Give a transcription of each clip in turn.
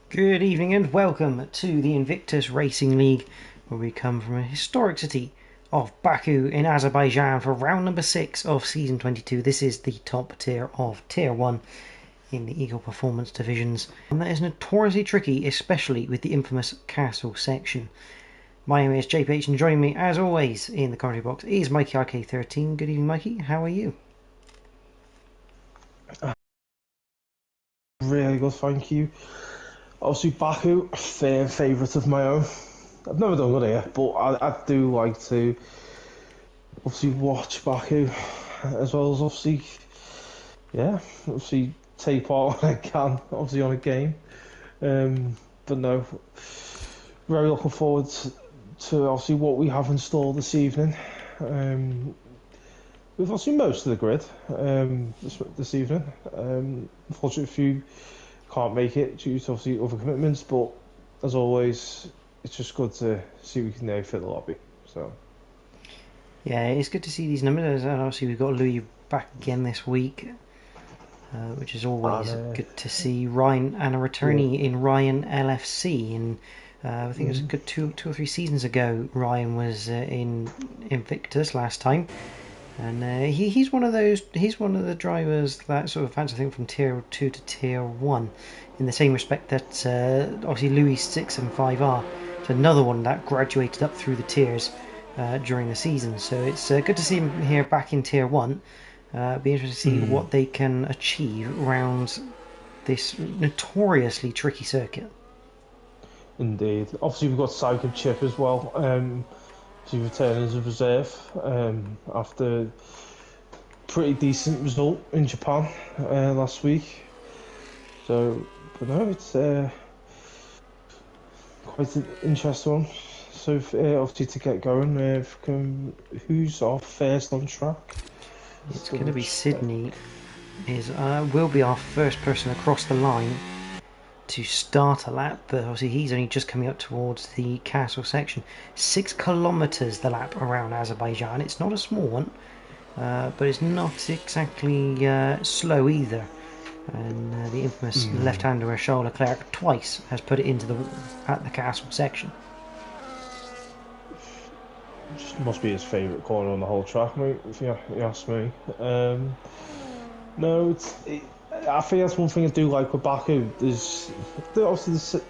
Good evening and welcome to the Invictus Racing League, where we come from a historic city of Baku in Azerbaijan for round number 6 of Season 22. This is the top tier of Tier 1 in the Eagle Performance divisions, and that is notoriously tricky, especially with the infamous castle section. My name is JPH, and joining me, as always, in the commentary box is Mikey RK13. Good evening, Mikey. How are you? Really good, thank you. Obviously, Baku, a fair favourite of my own. I've never done it here, but I do like to obviously watch Baku as well as obviously take part when I can, obviously on a game. But no, very looking forward to obviously what we have in store this evening. We've obviously most of the grid this evening. Unfortunately, a few can't make it due to obviously other commitments, but as always, it's just good to see we can now fit the lobby. So Yeah, it's good to see these numbers, and obviously we've got Louis back again this week, which is always good to see. Ryan and a returnee in Ryan LFC, and I think it was a good two or three seasons ago. Ryan was in Invictus last time, and he's one of those. He's one of the drivers that sort of advanced, I think, from Tier 2 to Tier 1, in the same respect that obviously Louis 6 and 5 are. It's another one that graduated up through the tiers during the season. So it's good to see him here back in Tier 1. Be interested to see what they can achieve around this notoriously tricky circuit. indeed, obviously we've got Psycho Chip as well. He's returning as a reserve after pretty decent result in Japan last week. So, but no, it's quite an interesting one. So, obviously, to get going, who's our first on track? It's going to be Sydney. Will be our first person across the line to start a lap, but obviously he's only just coming up towards the castle section. 6 kilometers the lap around Azerbaijan. It's not a small one, but it's not exactly slow either. And the infamous left-hander Charles Leclerc twice has put it into the wall at the castle section. Just must be his favourite corner on the whole track, mate, if you ask me. No, I think that's one thing I do like with Baku. Obviously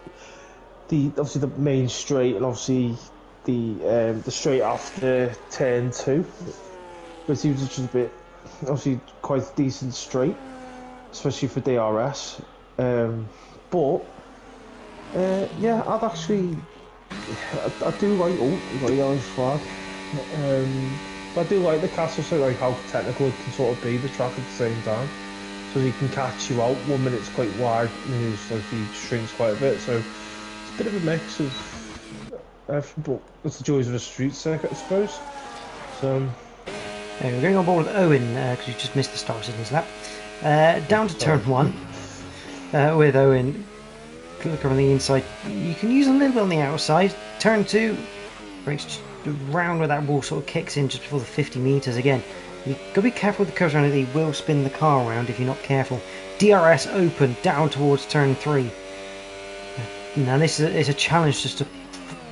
the main straight, and obviously the straight after turn 2, but it seems just a bit obviously quite a decent straight, especially for DRS. But yeah, I do like. Oh, we got a yellow flag. But I do like the castle, so like how technical it can sort of be, the track at the same time. So he can catch you out. 1 minute's quite wide, and he shrinks quite a bit. So it's a bit of a mix of everything, but that's the joys of a street circuit, I suppose. So We're going on board with Owen because you just missed the start signals lap. Down to turn 1 with Owen. Look on the inside. You can use a little bit on the outside. Turn 2, breaks round where that wall sort of kicks in just before the 50 metres again. You've got to be careful with the curves around it. He will spin the car around if you're not careful. DRS open down towards turn 3. Now this is a challenge just to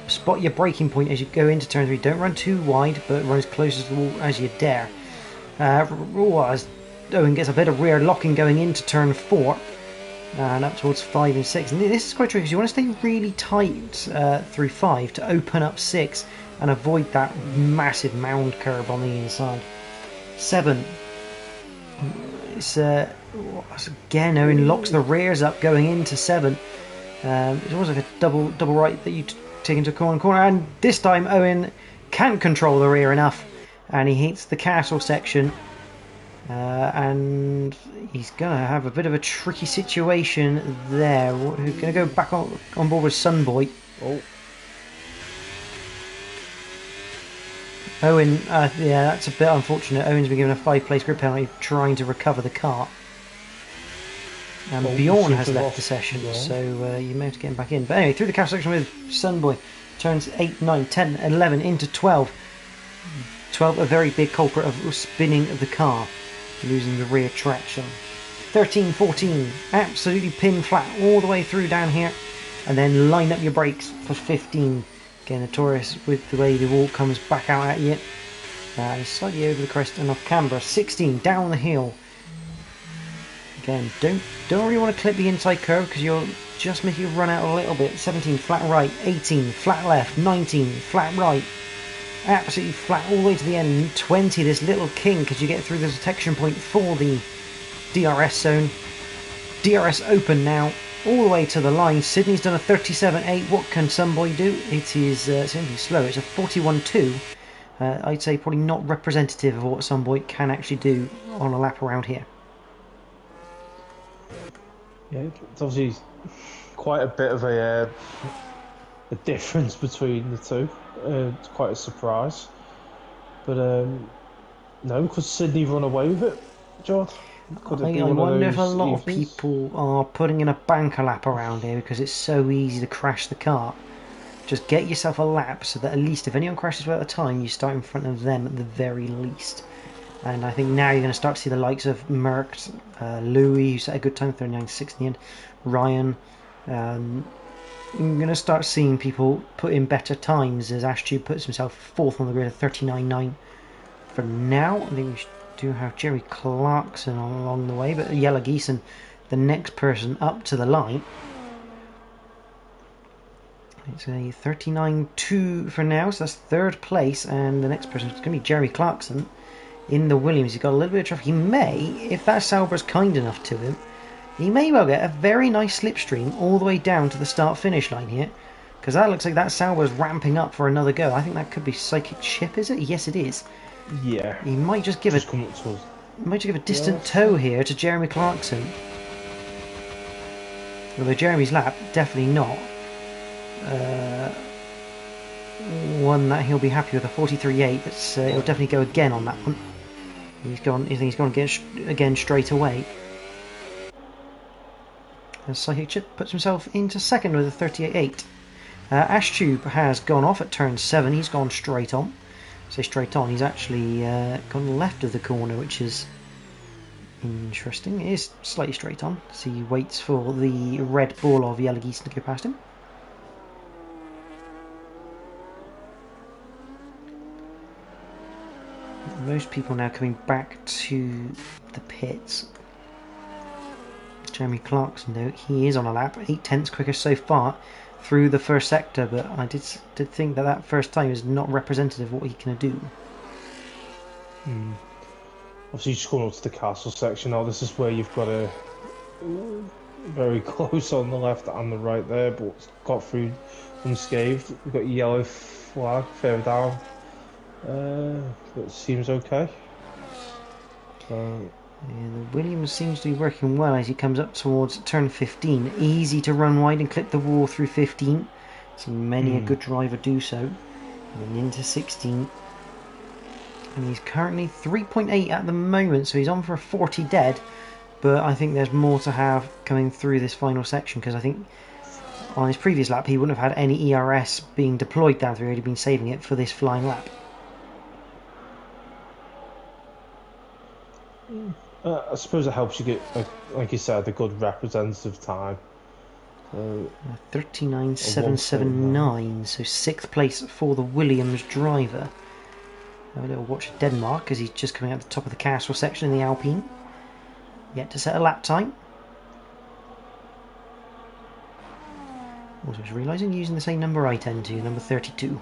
spot your braking point as you go into turn 3. Don't run too wide, but run as close to the wall as you dare. As Owen gets a bit of rear locking going into turn 4. And up towards 5 and 6. And this is quite tricky because you want to stay really tight through 5 to open up 6 and avoid that massive mound curb on the inside. 7. It's again, Owen locks the rears up going into 7. It's almost like a double right that you take into corner, and this time Owen can't control the rear enough, and he hits the castle section. And he's going to have a bit of a tricky situation there. We're going to go back on board with Sunboy. oh, Owen, yeah, that's a bit unfortunate. Owen's been given a 5-place grid penalty trying to recover the car. And Bjorn has left the session, so you may have to get him back in. But anyway, through the castle section with Sunboy. Turns 8, 9, 10, 11 into 12. 12, a very big culprit of spinning the car, losing the rear traction. 13, 14, absolutely pin flat all the way through down here. and then line up your brakes for 15. Again, notorious with the way the wall comes back out at you. Slightly over the crest and off camber. 16 down the hill. Again, don't really want to clip the inside curve because you'll just make you run out a little bit. 17 flat right, 18 flat left, 19 flat right, absolutely flat all the way to the end. 20 this little kink as you get through the detection point for the DRS zone. DRS open now, all the way to the line. Sydney's done a 37.8. What can some boy do? It is it's going to be slow. It's a 41.2. I'd say probably not representative of what some boy can actually do on a lap around here. Yeah, it's obviously quite a bit of a difference between the two. It's quite a surprise. But no, could Sydney run away with it, George? I wonder if a lot of people are putting in a banker lap around here because it's so easy to crash the car. Just get yourself a lap so that at least if anyone crashes without a time, you start in front of them at the very least. And I think now you're going to start to see the likes of Merckx, Louis, who set a good time, 39.6 in the end, Ryan. You're going to start seeing people put in better times as Ashtube puts himself fourth on the grid at 39.9 for now. I think we do have Jerry Clarkson along the way, but Yellow Geeson, the next person up to the line. It's a 39.2 for now, so that's third place, and the next person is going to be Jerry Clarkson in the Williams. He's got a little bit of traffic. He may, if that Sauber's kind enough to him, he may well get a very nice slipstream all the way down to the start-finish line here, because that looks like that Sauber's ramping up for another go. I think that could be Psychic Chip, is it? Yes, it is. Yeah. He might just give a distant tow here to Jeremy Clarkson. Although Jeremy's lap, definitely not one that he'll be happy with, a 43.8, but he'll definitely go again on that one. He's gone again straight away. As Psychic Chip puts himself into second with a 38.8. Ashtube has gone off at turn 7. He's gone straight on. So straight on, he's actually gone left of the corner, which is interesting. It is slightly straight on, so he waits for the red ball of Yellow Geese to go past him. Most people now coming back to the pits. Jeremy Clarkson, though, he is on a lap, 0.8 quicker so far through the first sector, but I did think that first time is not representative of what he can do. Obviously, just going up to the castle section now. This is where you've got a very close on the left and the right there, but got through unscathed. We've got a yellow flag further down. It seems okay. The Williams seems to be working well as he comes up towards turn 15. Easy to run wide and clip the wall through 15. Seen many a good driver do so. And then into 16. And he's currently 3.8 at the moment, so he's on for a 40 dead. But I think there's more to have coming through this final section, because I think on his previous lap he wouldn't have had any ERS being deployed down through. He'd been saving it for this flying lap. I suppose it helps you get, like you said, a good representative time. 39.779, so 6th place for the Williams driver. Have a little watch of Denmark because he's just coming out the top of the castle section in the Alpine. Yet to set a lap time. Also just realising using the same number I tend to, number 32.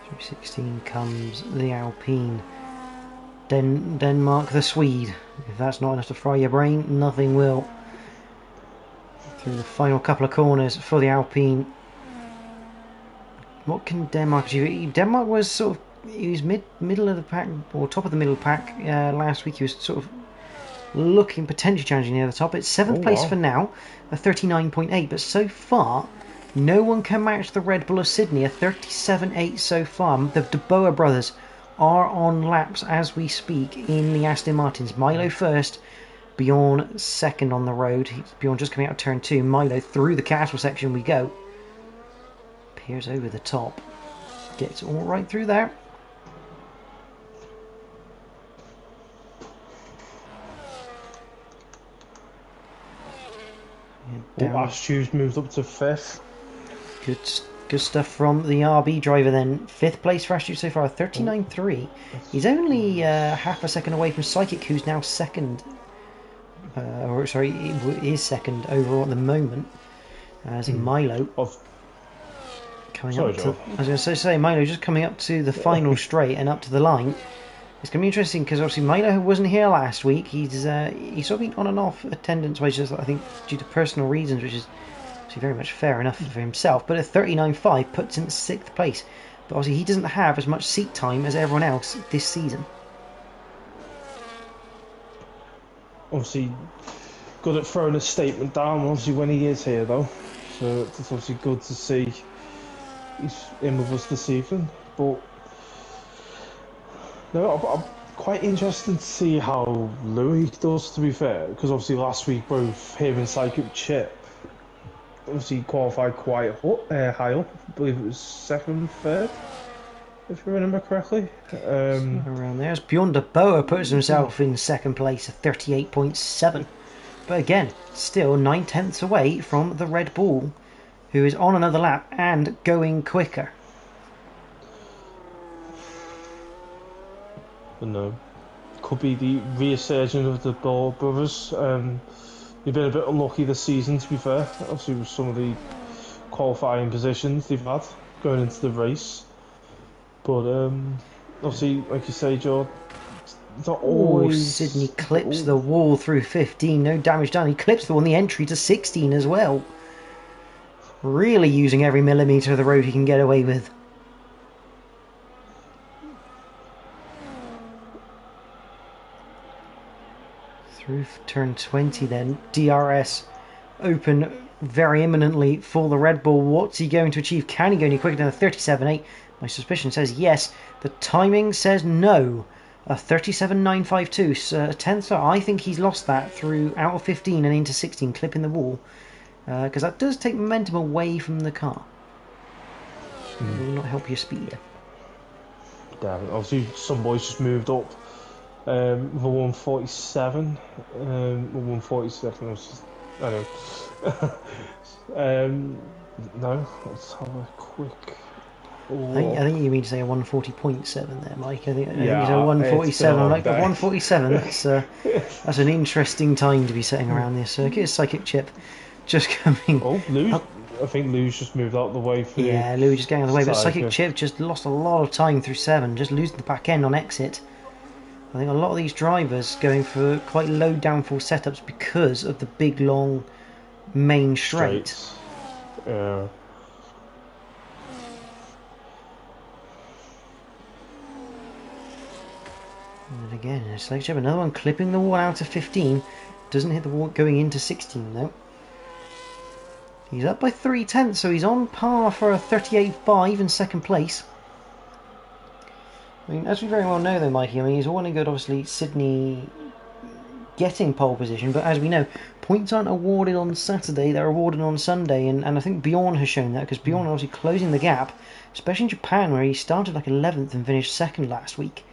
Through 16 comes the Alpine. Denmark the Swede. If that's not enough to fry your brain, nothing will. Through the final couple of corners for the Alpine. What can Denmark achieve? Denmark was sort of, he was middle of the pack, or top of the middle pack last week. He was sort of looking potentially challenging near the top. It's 7th place for now, a 39.8, but so far no one can match the Red Bull of Sydney, a 37.8 so far. The De Boer brothers are on laps as we speak in the Aston Martins. Milo first, Bjorn second on the road. Bjorn just coming out of turn 2. Milo through the castle section we go. Peers over the top. Gets all right through there. Ashew's moved up to 5th. Good stuff from the RB driver then. 5th place for Ashew so far, 39.3. He's only half a second away from Psychic, who's now second. Is second overall at the moment. As in Milo. Coming up to, I was going to say, Milo just coming up to the final straight and up to the line. It's going to be interesting because obviously Milo wasn't here last week. He's sort of been on and off attendance-wise, just I think due to personal reasons, which is obviously very much fair enough for himself. But at 39.5 puts him at 6th place. But obviously he doesn't have as much seat time as everyone else this season. Obviously good at throwing a statement down, obviously when he is here though. So it's obviously good to see he's in with us this evening. But no, I'm quite interested to see how Louis does, to be fair, because obviously last week both him and Psychic Chip obviously qualified quite high up. I believe it was 2nd, 3rd, if you remember correctly. Around there. As Beyond the Boa puts himself in 2nd place at 38.7. But again, still 9/10 away from the Red Bull, who is on another lap and going quicker. But no, could be the resurgence of the Ball brothers. They've been a bit unlucky this season, to be fair. Obviously, with some of the qualifying positions they've had going into the race. But obviously, like you say, George, it's not always. Sydney clips the wall through 15, no damage done. He clips the one, the entry to 16 as well. Really using every millimetre of the road he can get away with. Through turn 20 then, DRS open very imminently for the Red Bull. What's he going to achieve? Can he go any quicker than a 37.8? My suspicion says yes. The timing says no. A 37.952. So 10th. I think he's lost that through out of 15 and into 16, clipping the wall. Because that does take momentum away from the car. It will not help your speed. Damn, obviously some boys just moved up. With a 147. 147 was just, I know. No, let's have a quick. I think you mean to say a 140.7 there, Mike. I think you Yeah, said 147. I'm like, day. 147, that's an interesting time to be sitting around this circuit. It's Psychic Chip just coming. Oh, Lou's, I think Lou's just moved out of the way for you. Yeah, Lou's just getting out of the way, but Psychic Chip just lost a lot of time through 7, just losing the back end on exit. I think a lot of these drivers going for quite low downforce setups because of the big long main straight. Yeah. And again, it's like another one clipping the wall out of 15. Doesn't hit the wall going into 16 though. He's up by 3/10, so he's on par for a 38.5 in 2nd place. I mean, as we very well know though, Mikey, I mean, he's all well and good, obviously, Sydney getting pole position, but as we know, points aren't awarded on Saturday, they're awarded on Sunday, and I think Bjorn has shown that, because Bjorn obviously closing the gap, especially in Japan, where he started like 11th and finished 2nd last week.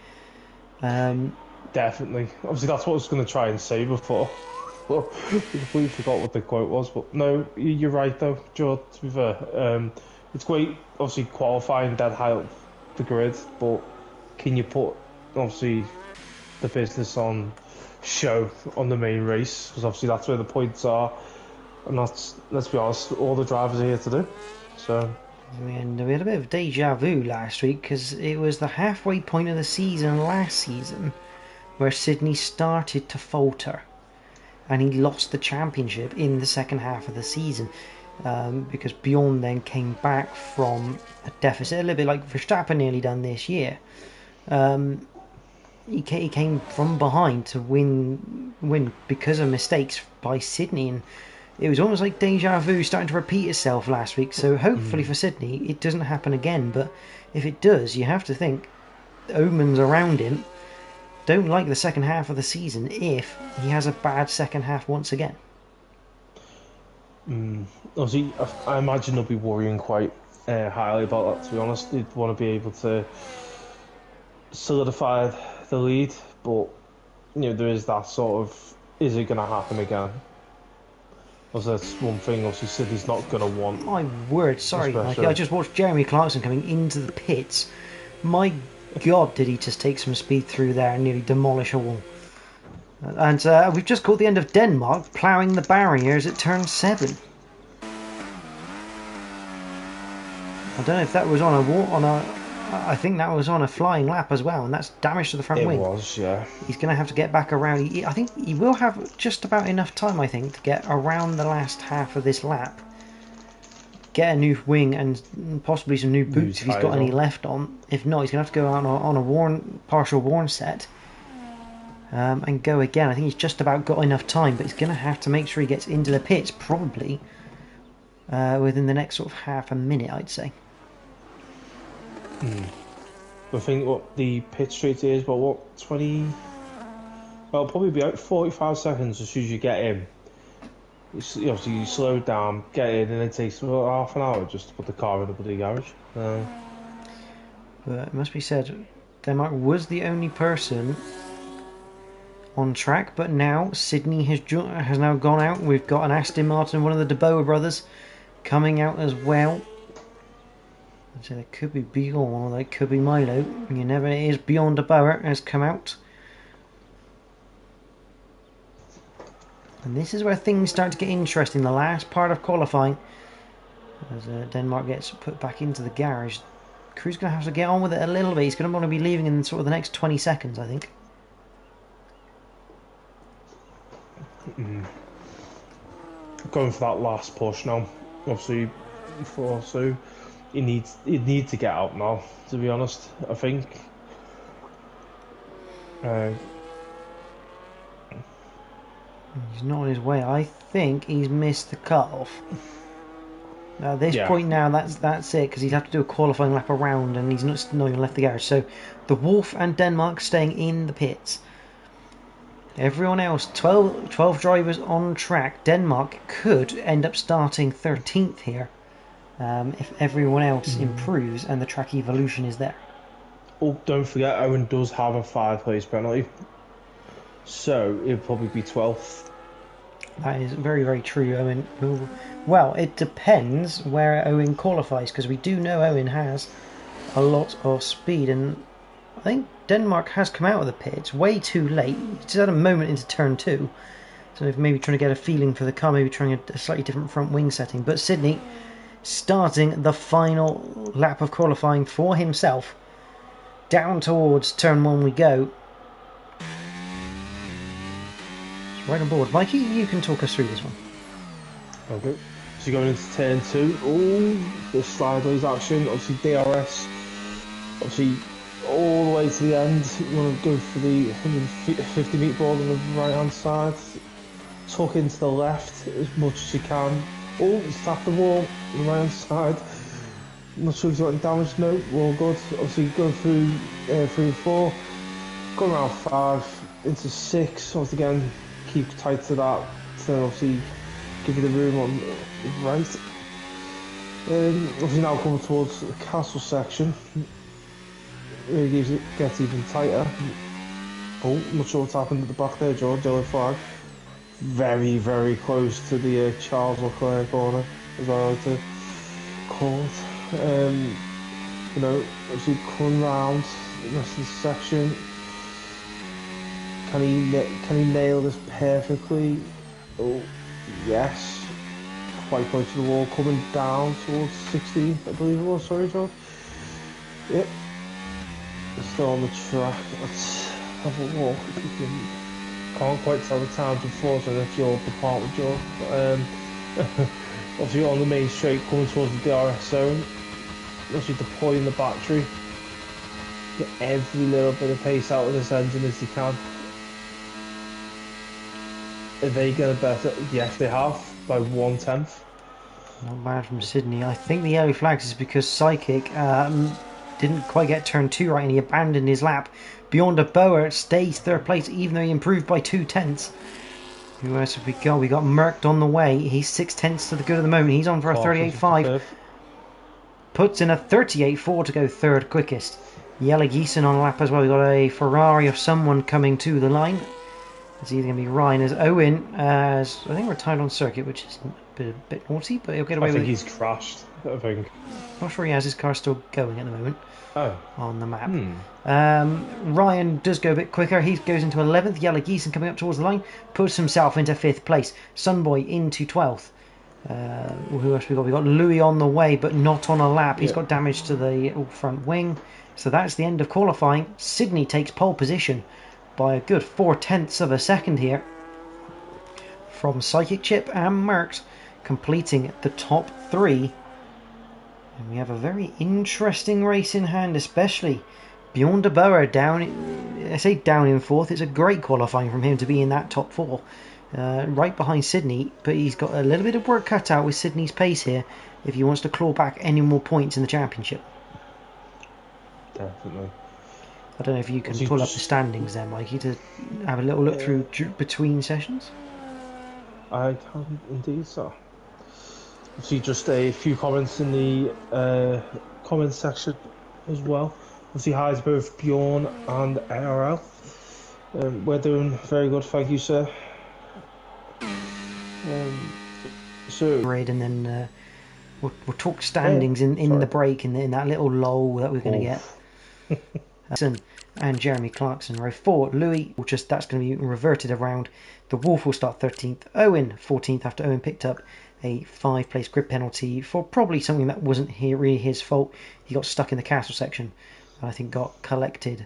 Definitely. Obviously, that's what I was going to try and say before. Well, we forgot what the quote was, but no, you're right though, George, to be fair. It's great, obviously, qualifying dead high up the grid, but can you put, obviously, the business on show on the main race? Because obviously that's where the points are, and that's, let's be honest, all the drivers are here to do. So. And we had a bit of deja vu last week, because it was the halfway point of the season last season where Sydney started to falter, and he lost the championship in the second half of the season. Because Bjorn then came back from a deficit, a little bit like Verstappen nearly done this year. He came from behind to win because of mistakes by Sydney, and it was almost like deja vu starting to repeat itself last week. So hopefully for Sydney it doesn't happen again, but if it does, you have to think the omens around him don't like the second half of the season if he has a bad second half once again. Obviously, I imagine they'll be worrying quite highly about that, to be honest. They'd want to be able to solidify the lead, but you know, there is that sort of, is it going to happen again? Also, that's one thing. Obviously, Sydney's not going to want. My word, sorry, Mikey. I just watched Jeremy Clarkson coming into the pits. My God, did he just take some speed through there and nearly demolish a wall. And we've just caught the end of Denmark ploughing the barriers at turn 7. I don't know if that was on I think that was on a flying lap as well, and that's damage to the front wing. It was, yeah. He's going to have to get back around. I think he will have just about enough time, I think, to get around the last half of this lap. Get a new wing and possibly some new boots if he's got any left on. If not, he's going to have to go out on a partial worn set and go again. I think he's just about got enough time, but he's going to have to make sure he gets into the pits probably within the next sort of half a minute, I'd say. I think what the pit straight is, but what, 20... Well, it'll probably be out 45 seconds as soon as you get in. Obviously, you slow down, get in, and it takes about half an hour just to put the car in the bloody garage. But it must be said, Denmark was the only person on track, but now Sydney has now gone out. We've got an Aston Martin, one of the De Boer brothers, coming out as well. So there could be Bjorn or there could be Milo. You never know. It is Bjorn De Boer has come out. And this is where things start to get interesting. The last part of qualifying, as Denmark gets put back into the garage. Crew's going to have to get on with it a little bit. He's going to want to be leaving in sort of the next 20 seconds, I think. Going for that last push now. Obviously, before so. He needs to get out now, to be honest, I think. He's not on his way. I think he's missed the cut-off. At this point now, that's it, because he'd have to do a qualifying lap around, and he's not even left the garage. So, the Wolf and Denmark staying in the pits. Everyone else, 12 drivers on track. Denmark could end up starting 13th here. If everyone else improves and the track evolution is there. Oh, don't forget, Owen does have a 5-place penalty. So, it'll probably be 12th. That is very, very true, Owen. Well, it depends where Owen qualifies, because we do know Owen has a lot of speed, and I think Denmark has come out of the pits way too late. He's had a moment into turn 2. So, maybe trying to get a feeling for the car, maybe trying a slightly different front wing setting. But Sydney starting the final lap of qualifying for himself. Down towards turn 1 we go. Right on board. Mikey, you can talk us through this one. Okay. So going into turn 2. Oh, the sideways action. Obviously DRS. Obviously all the way to the end. You want to go for the 150 metre board on the right hand side. Tuck into the left as much as you can. Oh, he's tapped the wall on the right hand side. I'm not sure if he's got any damage. No, we're all good. Obviously, go through 3 and 4. Go around 5 into 6. Once again, keep tight to that. So obviously, give you the room on the right. Obviously, now coming towards the castle section. Really gets even tighter. Oh, not sure what's happened at the back there, George. Yellow flag. Very, very close to the Charles Leclerc corner, as I like to call it. You know, obviously coming round the rest of the section. Can he nail this perfectly? Oh, yes. Quite close to the wall, coming down towards 16, I believe it was. Sorry, John. Yep. Still on the track. Let's have a walk. Can't quite tell the times before, so that's your department, Joe. Obviously on the main straight, coming towards the DRS zone. Obviously deploying the battery. Get every little bit of pace out of this engine as you can. Are they going to better? Yes, they have, by 1/10. Not bad from Sydney. I think the yellow flags is because Psychic didn't quite get turn 2 right and he abandoned his lap. Bjorn De Boer stays 3rd place even though he improved by 2/10. Who else have we got? We got Mercked on the way. He's 6/10 to the good at the moment. He's on for a 38.5. Puts in a 38.4 to go 3rd quickest. Yellow Geeson on a lap as well. We've got a Ferrari of someone coming to the line. It's either going to be Ryan as Owen, as I think retired on circuit, which is a bit naughty, but he'll get away I with think it. he's crashed. I think. Not sure he has his car still going at the moment Oh. on the map. Ryan does go a bit quicker. He goes into 11th. Yellow Geese and coming up towards the line puts himself into 5th place. Sunboy into 12th. Who else we got? We got Louis on the way, but not on a lap. He's got damage to the front wing. So that's the end of qualifying. Sydney takes pole position by a good 4/10 of a second here from Psychic Chip and Merckx, completing the top 3. And we have a very interesting race in hand, especially Bjorn de Boer down. I say down in 4th. It's a great qualifying from him to be in that top 4. Right behind Sydney, but he's got a little bit of work cut out with Sydney's pace here if he wants to claw back any more points in the championship. Definitely. I don't know if you can pull up the standings there, Mikey, to have a little look through between sessions. I can indeed, sir. See just a few comments in the comment section as well. Obviously, hi to both Bjorn and ARL. We're doing very good, thank you, sir. And then we'll talk standings in the break in that little lull that we're going to get. And Jeremy Clarkson row 4. Louis that's going to be reverted around. The Wolf will start 13th. Owen 14th after Owen picked up a 5-place grid penalty for probably something that wasn't really his fault. He got stuck in the castle section and I think got collected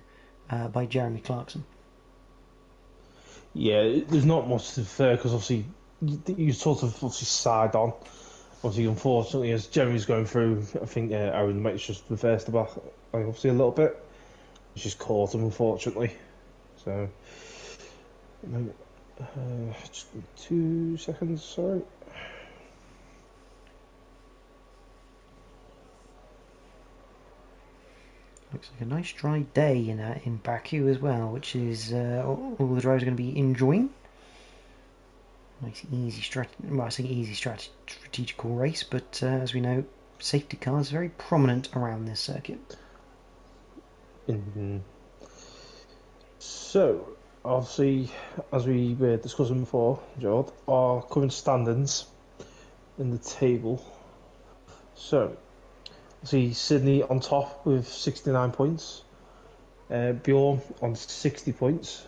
by Jeremy Clarkson. Yeah, there's not much to say because obviously you sort of obviously side on. Obviously, unfortunately, as Jeremy's going through, I think Aaron might just reverse the back, obviously a little bit. It's just caught him, unfortunately. So, just 2 seconds, sorry. Looks like a nice dry day in Baku as well, which is all the drivers are going to be enjoying. Nice, easy strategical race, but as we know, safety cars are very prominent around this circuit. Mm-hmm. So, obviously, as we were discussing before, Gerald, our current standings in the table. So, see Sydney on top with 69 points. Bjorn on 60 points.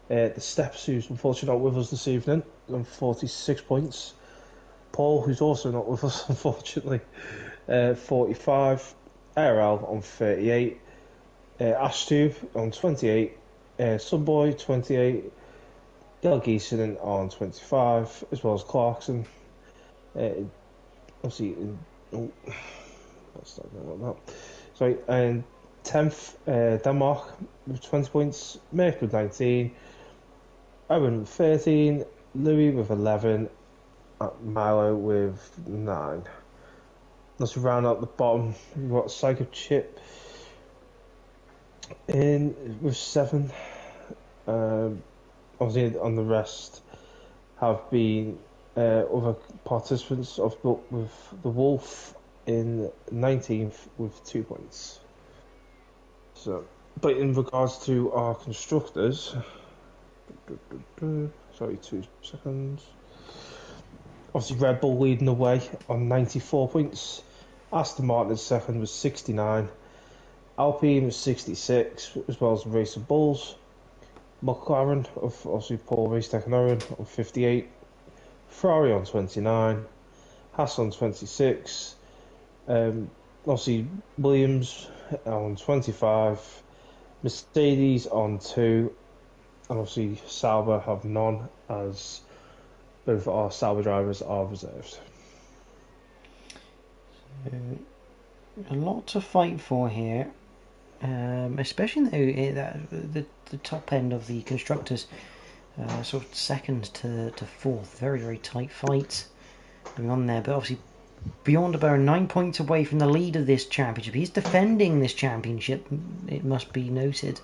The Steps, who's unfortunately not with us this evening, on 46 points. Paul, who's also not with us, unfortunately, 45. ARL on 38. Ashtube on 28. Sunboy 28. Yellow Geeson on 25, as well as Clarkson. Obviously, let's not know about that. Sorry, and 10th, Denmark with 20 points. Merck with 19. Owen with 13, Louis with 11, Milo with 9. Let's round out the bottom. We've got Psycho Chip in with 7. Obviously, on the rest have been other participants with the Wolf in 19th with 2 points. So, but in regards to our constructors. Sorry, 2 seconds. Obviously, Red Bull leading the way on 94 points. Aston Martin is second with 69. Alpine with 66, as well as Racing Bulls. McLaren, of obviously Paul Racetech and Owen, on 58. Ferrari on 29. Haas on 26. Obviously, Williams on 25. Mercedes on 2. And obviously Sauber have none, as both our Sauber drivers are reserved. A lot to fight for here, especially the top end of the constructors, sort of second to 4th. Very, very tight fights going on there. But obviously Bjorn de Boer 9 points away from the lead of this championship. He's defending this championship, it must be noted.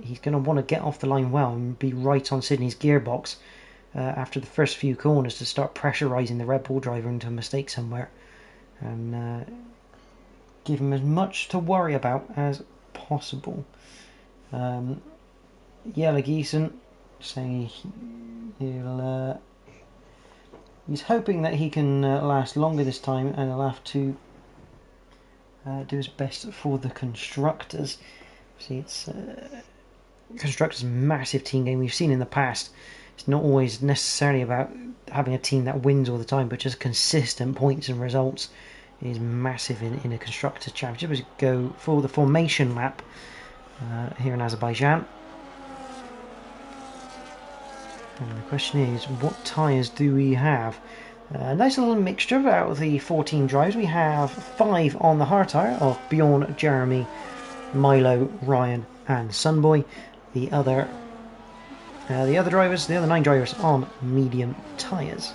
He's going to want to get off the line well and be right on Sydney's gearbox after the first few corners to start pressurising the Red Bull driver into a mistake somewhere and give him as much to worry about as possible. Yellow Geeson saying he's hoping that he can last longer this time, and he'll have to do his best for the constructors. See, it's constructors' massive team game. We've seen in the past. It's not always necessarily about having a team that wins all the time, but just consistent points and results is massive in a constructors championship. As we go for the formation lap here in Azerbaijan. And the question is, what tyres do we have? A nice little mixture out of the 14 drivers. We have 5 on the hard tyre of Bjorn, Jeremy, Milo, Ryan and Sunboy. The other drivers, the other 9 drivers on medium tyres.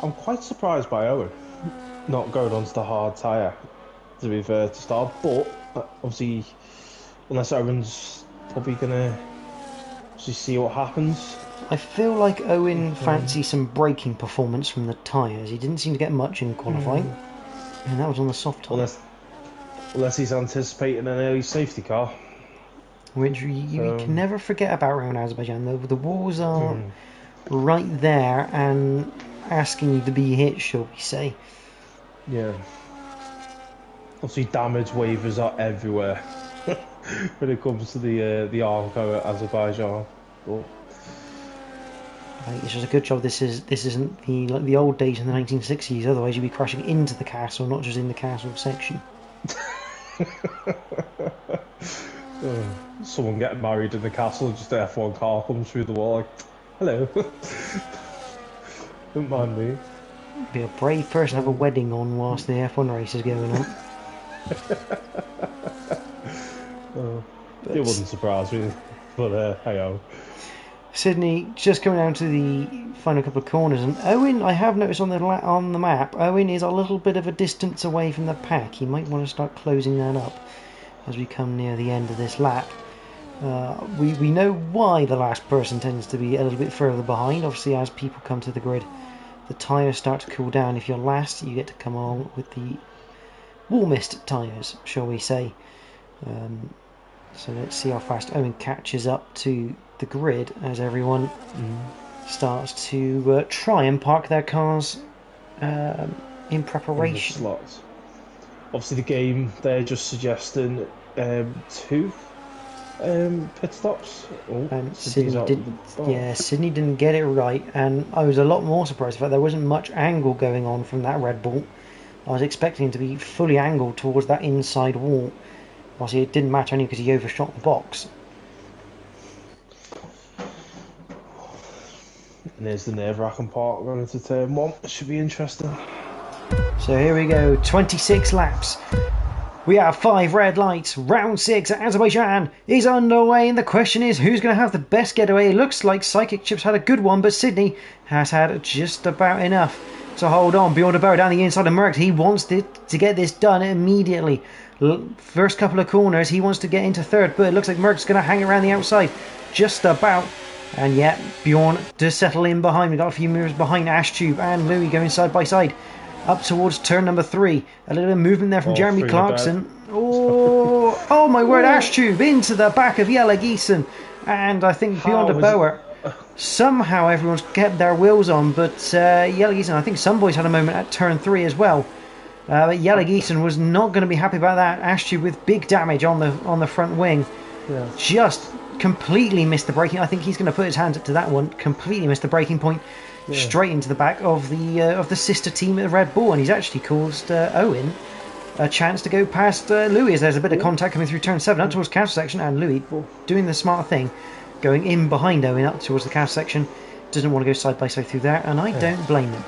I'm quite surprised by Owen not going onto the hard tyre, to be fair, to start, but obviously, unless Owen's probably going to see what happens. I feel like Owen fancies some braking performance from the tyres. He didn't seem to get much in qualifying, and that was on the soft tyre. Unless he's anticipating an early safety car. Which you can never forget about around Azerbaijan. The walls are right there and asking you to be hit, shall we say. Yeah. Obviously, damage waivers are everywhere when it comes to the Arco at Azerbaijan. But it's just a good job this isn't the old days in the 1960s. Otherwise, you'd be crashing into the castle, not just in the castle section. Someone getting married in the castle, just an F1 car comes through the wall like, hello. Don't mind me. Be a brave person to have a wedding on whilst the F1 race is going on. It wouldn't surprise me, but hey-oh. Sydney just coming down to the final couple of corners, and Owen, I have noticed on the map, Owen is a little bit of a distance away from the pack. He might want to start closing that up as we come near the end of this lap. We know why the last person tends to be a little bit further behind. Obviously, as people come to the grid, the tyres start to cool down. If you're last, you get to come along with the warmest tyres, shall we say. So let's see how fast Owen catches up to the grid as everyone starts to try and park their cars in preparation. In the slots. Obviously, the game, they're just suggesting 2 pit stops. Sydney didn't get it right, and I was a lot more surprised that there wasn't much angle going on from that Red Bull. I was expecting to be fully angled towards that inside wall. Obviously, it didn't matter only because he overshot the box. And there's the nerve-wracking part going into turn 1. It should be interesting. So here we go, 26 laps. We have 5 red lights. Round 6 at Azerbaijan is underway, and the question is, who's going to have the best getaway? It looks like Psychic Chips had a good one, but Sydney has had just about enough to hold on. Beyond a bow down the inside of Merck. He wants to get this done immediately. First couple of corners, he wants to get into third, but it looks like Merck's going to hang around the outside just about. And yet, Bjorn does settle in behind. We've got a few moves behind Ashtube and Louis going side by side. Up towards turn number 3. A little bit of movement there from Jeremy Clarkson. Oh my word, Ashtube into the back of Yellow Geeson. And I think beyond a bower. Somehow everyone's kept their wheels on, but Yellow Geeson, I think some boys had a moment at turn 3 as well. But Yellow Geeson was not going to be happy about that. Ashtube with big damage on the front wing. Yeah. Just completely missed the braking. I think he's going to put his hands up to that one. Completely missed the braking point. Yeah. Straight into the back of the sister team at the Red Bull, and he's actually caused Owen a chance to go past Louis. As there's a bit of contact coming through turn 7 up towards castle section, and Louis doing the smart thing, going in behind Owen up towards the castle section. Doesn't want to go side by side through there, and I don't blame him.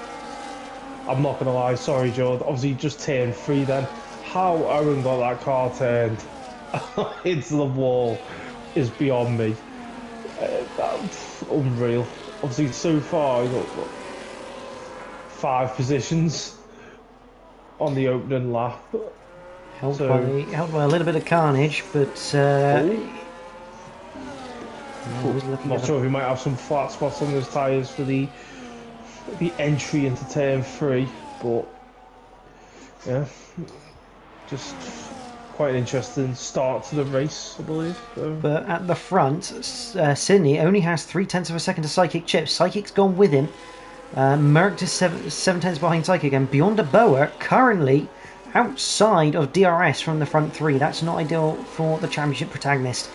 I'm not going to lie, sorry George, obviously just turned 3 then. How Owen got that car turned into the wall is beyond me. That's unreal. Obviously, so far, we've got 5 positions on the opening lap. Helped by a little bit of carnage, but I'm not sure if we might have some flat spots on those tyres for the entry into turn 3, but yeah, just quite an interesting start to the race, I believe. But at the front, Sydney only has 0.3 of a second to Psychic Chip. Psychic's gone with him. Mercked is 7/10 behind Psychic, and Beyond a Boa currently outside of DRS from the front three. That's not ideal for the championship protagonist.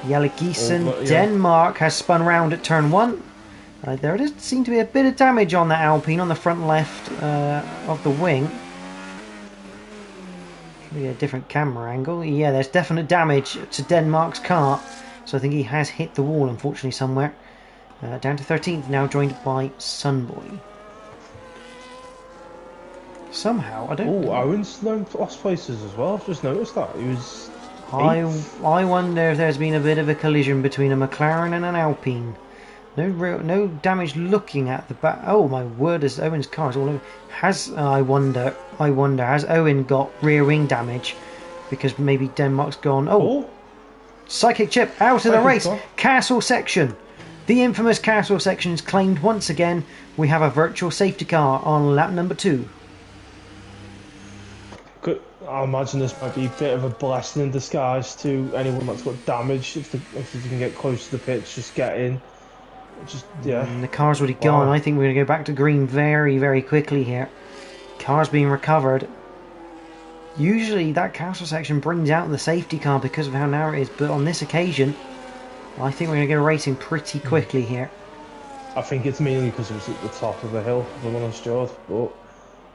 Jelle Denmark has spun round at turn 1. There does seem to be a bit of damage on that Alpine on the front left of the wing. Maybe a different camera angle. Yeah, there's definite damage to Denmark's car. So I think he has hit the wall, unfortunately, somewhere. Down to 13th, now joined by Sunboy. Somehow, I don't know. Oh, Owen's lost places as well. I've just noticed that. He was I wonder if there's been a bit of a collision between a McLaren and an Alpine. No damage looking at the back. Oh my word! As Owen's car is all over. I wonder, has Owen got rear wing damage? Because maybe Denmark's gone. Oh. Psychic Chip out of the race. Castle section. The infamous castle section is claimed once again. We have a virtual safety car on lap number 2. I imagine this might be a bit of a blessing in disguise to anyone that's got damage. If you can get close to the pitch, just get in. The car's already gone. I think we're going to go back to green very, very quickly here. Car's being recovered. Usually that castle section brings out the safety car because of how narrow it is, but on this occasion, I think we're going to get racing pretty quickly here. I think it's mainly because it was at the top of the hill, if I'm honest, George. But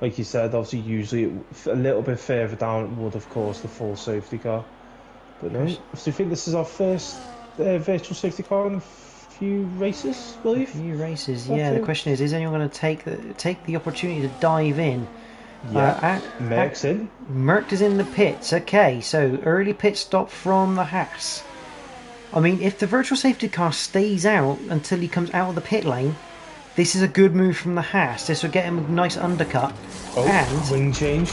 like you said, obviously usually a little bit further down it would have caused the full safety car. But no, so you think this is our first virtual safety car in a few races, I believe? A few races, yeah. The question is anyone going to take the opportunity to dive in? Yeah, Merck's in. Merck is in the pits. Okay, so early pit stop from the Haas. I mean, if the virtual safety car stays out until he comes out of the pit lane, this is a good move from the Haas. This will get him a nice undercut. And wing change.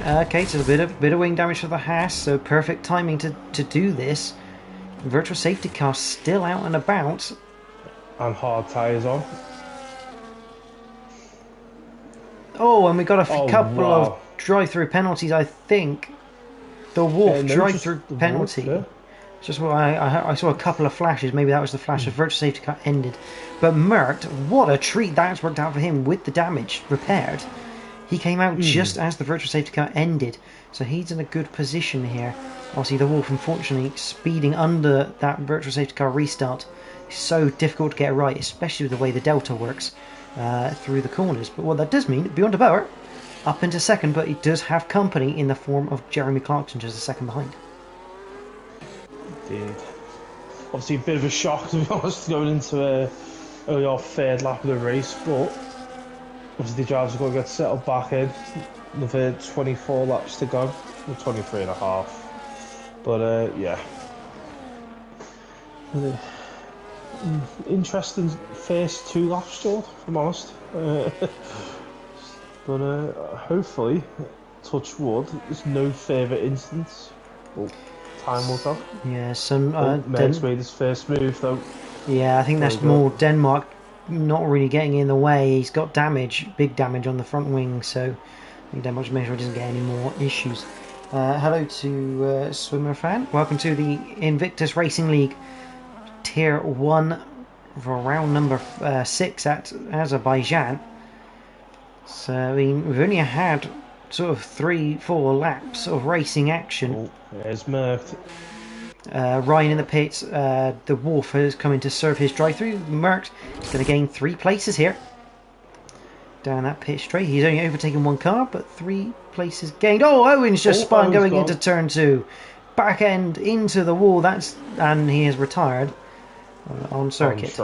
Okay, so a bit of wing damage for the Haas, so perfect timing to do this. Virtual safety car still out and about. And hard tyres on. Oh, and we got a couple of drive-through penalties, I think. The Wolf drive-through penalty. Wolf, Just what I saw a couple of flashes. Maybe that was the flash. The virtual safety car ended. But Mert, what a treat that's worked out for him with the damage repaired. He came out just as the virtual safety car ended. So he's in a good position here. Obviously the Wolf, unfortunately, speeding under that virtual safety car restart. It's so difficult to get right, especially with the way the Delta works through the corners. But what that does mean, Beyond a Boa, up into second, but he does have company in the form of Jeremy Clarkson, just a second behind. Indeed. Obviously a bit of a shock, to be honest, going into only our third lap of the race, but obviously the drivers have got to get settled back in. Another 24 laps to go, or 23 and a half. But yeah. Interesting first 2 laps, George, if I'm honest. But hopefully, touch wood, there's no further incidents. Well, time will tell. Yeah, Meg's made his first move though. Yeah, I think that's more Denmark not really getting in the way. He's got damage, big damage on the front wing, so I think Denmark's make sure he doesn't get any more issues. Hello to Swimmer Fan. Welcome to the Invictus Racing League Tier 1 for round number 6 at Azerbaijan. So, I mean, we've only had sort of 3-4 laps of racing action. Oh, there's Mercked. Ryan in the pits. The Wolf has come in to serve his drive-through. Mercked is going to gain 3 places here. Down that pit straight. He's only overtaken 1 car, but 3 places gained. Oh, Owen's just spun going into turn 2. Back end into the wall. And he has retired on circuit.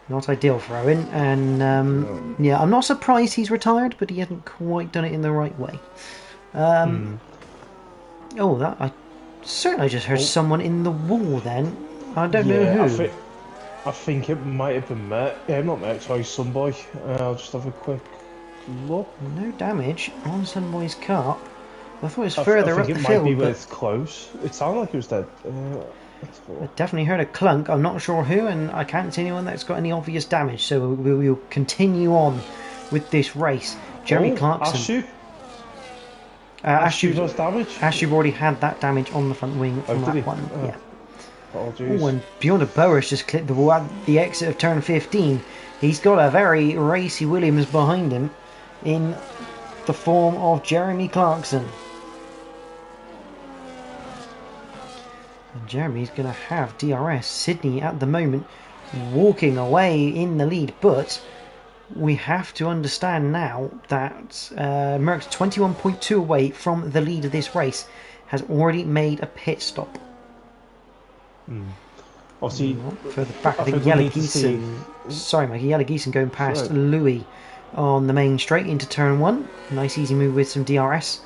Not ideal for Owen, and yeah, I'm not surprised he's retired, but he hasn't quite done it in the right way. Oh, that I certainly just heard someone in the wall. Then I don't know who. I think it might have been Met. Yeah, not Met. Sorry, Sunboy. I'll just have a quick look. No damage on Sunboy's car. I thought it was further up the field. I think it might be where it's close. It sounded like it was dead. I definitely heard a clunk. I'm not sure who, and I can't see anyone that's got any obvious damage. So we will continue on with this race. Jeremy Clarkson. Ashby's damage? Ashby already had that damage on the front wing from that one. Oh. Yeah. Oh, jeez. Oh, and Beyond a Bower's just clipped the exit of turn 15. He's got a very racy Williams behind him in the form of Jeremy Clarkson. And Jeremy's going to have DRS. Sydney at the moment walking away in the lead, but we have to understand now that Merckx 21.2 away from the lead of this race has already made a pit stop. Obviously, for the back of the Yellow Geeson. Sorry, Mikey. Yellow Geeson going past Louis on the main straight into turn 1. Nice easy move with some DRS.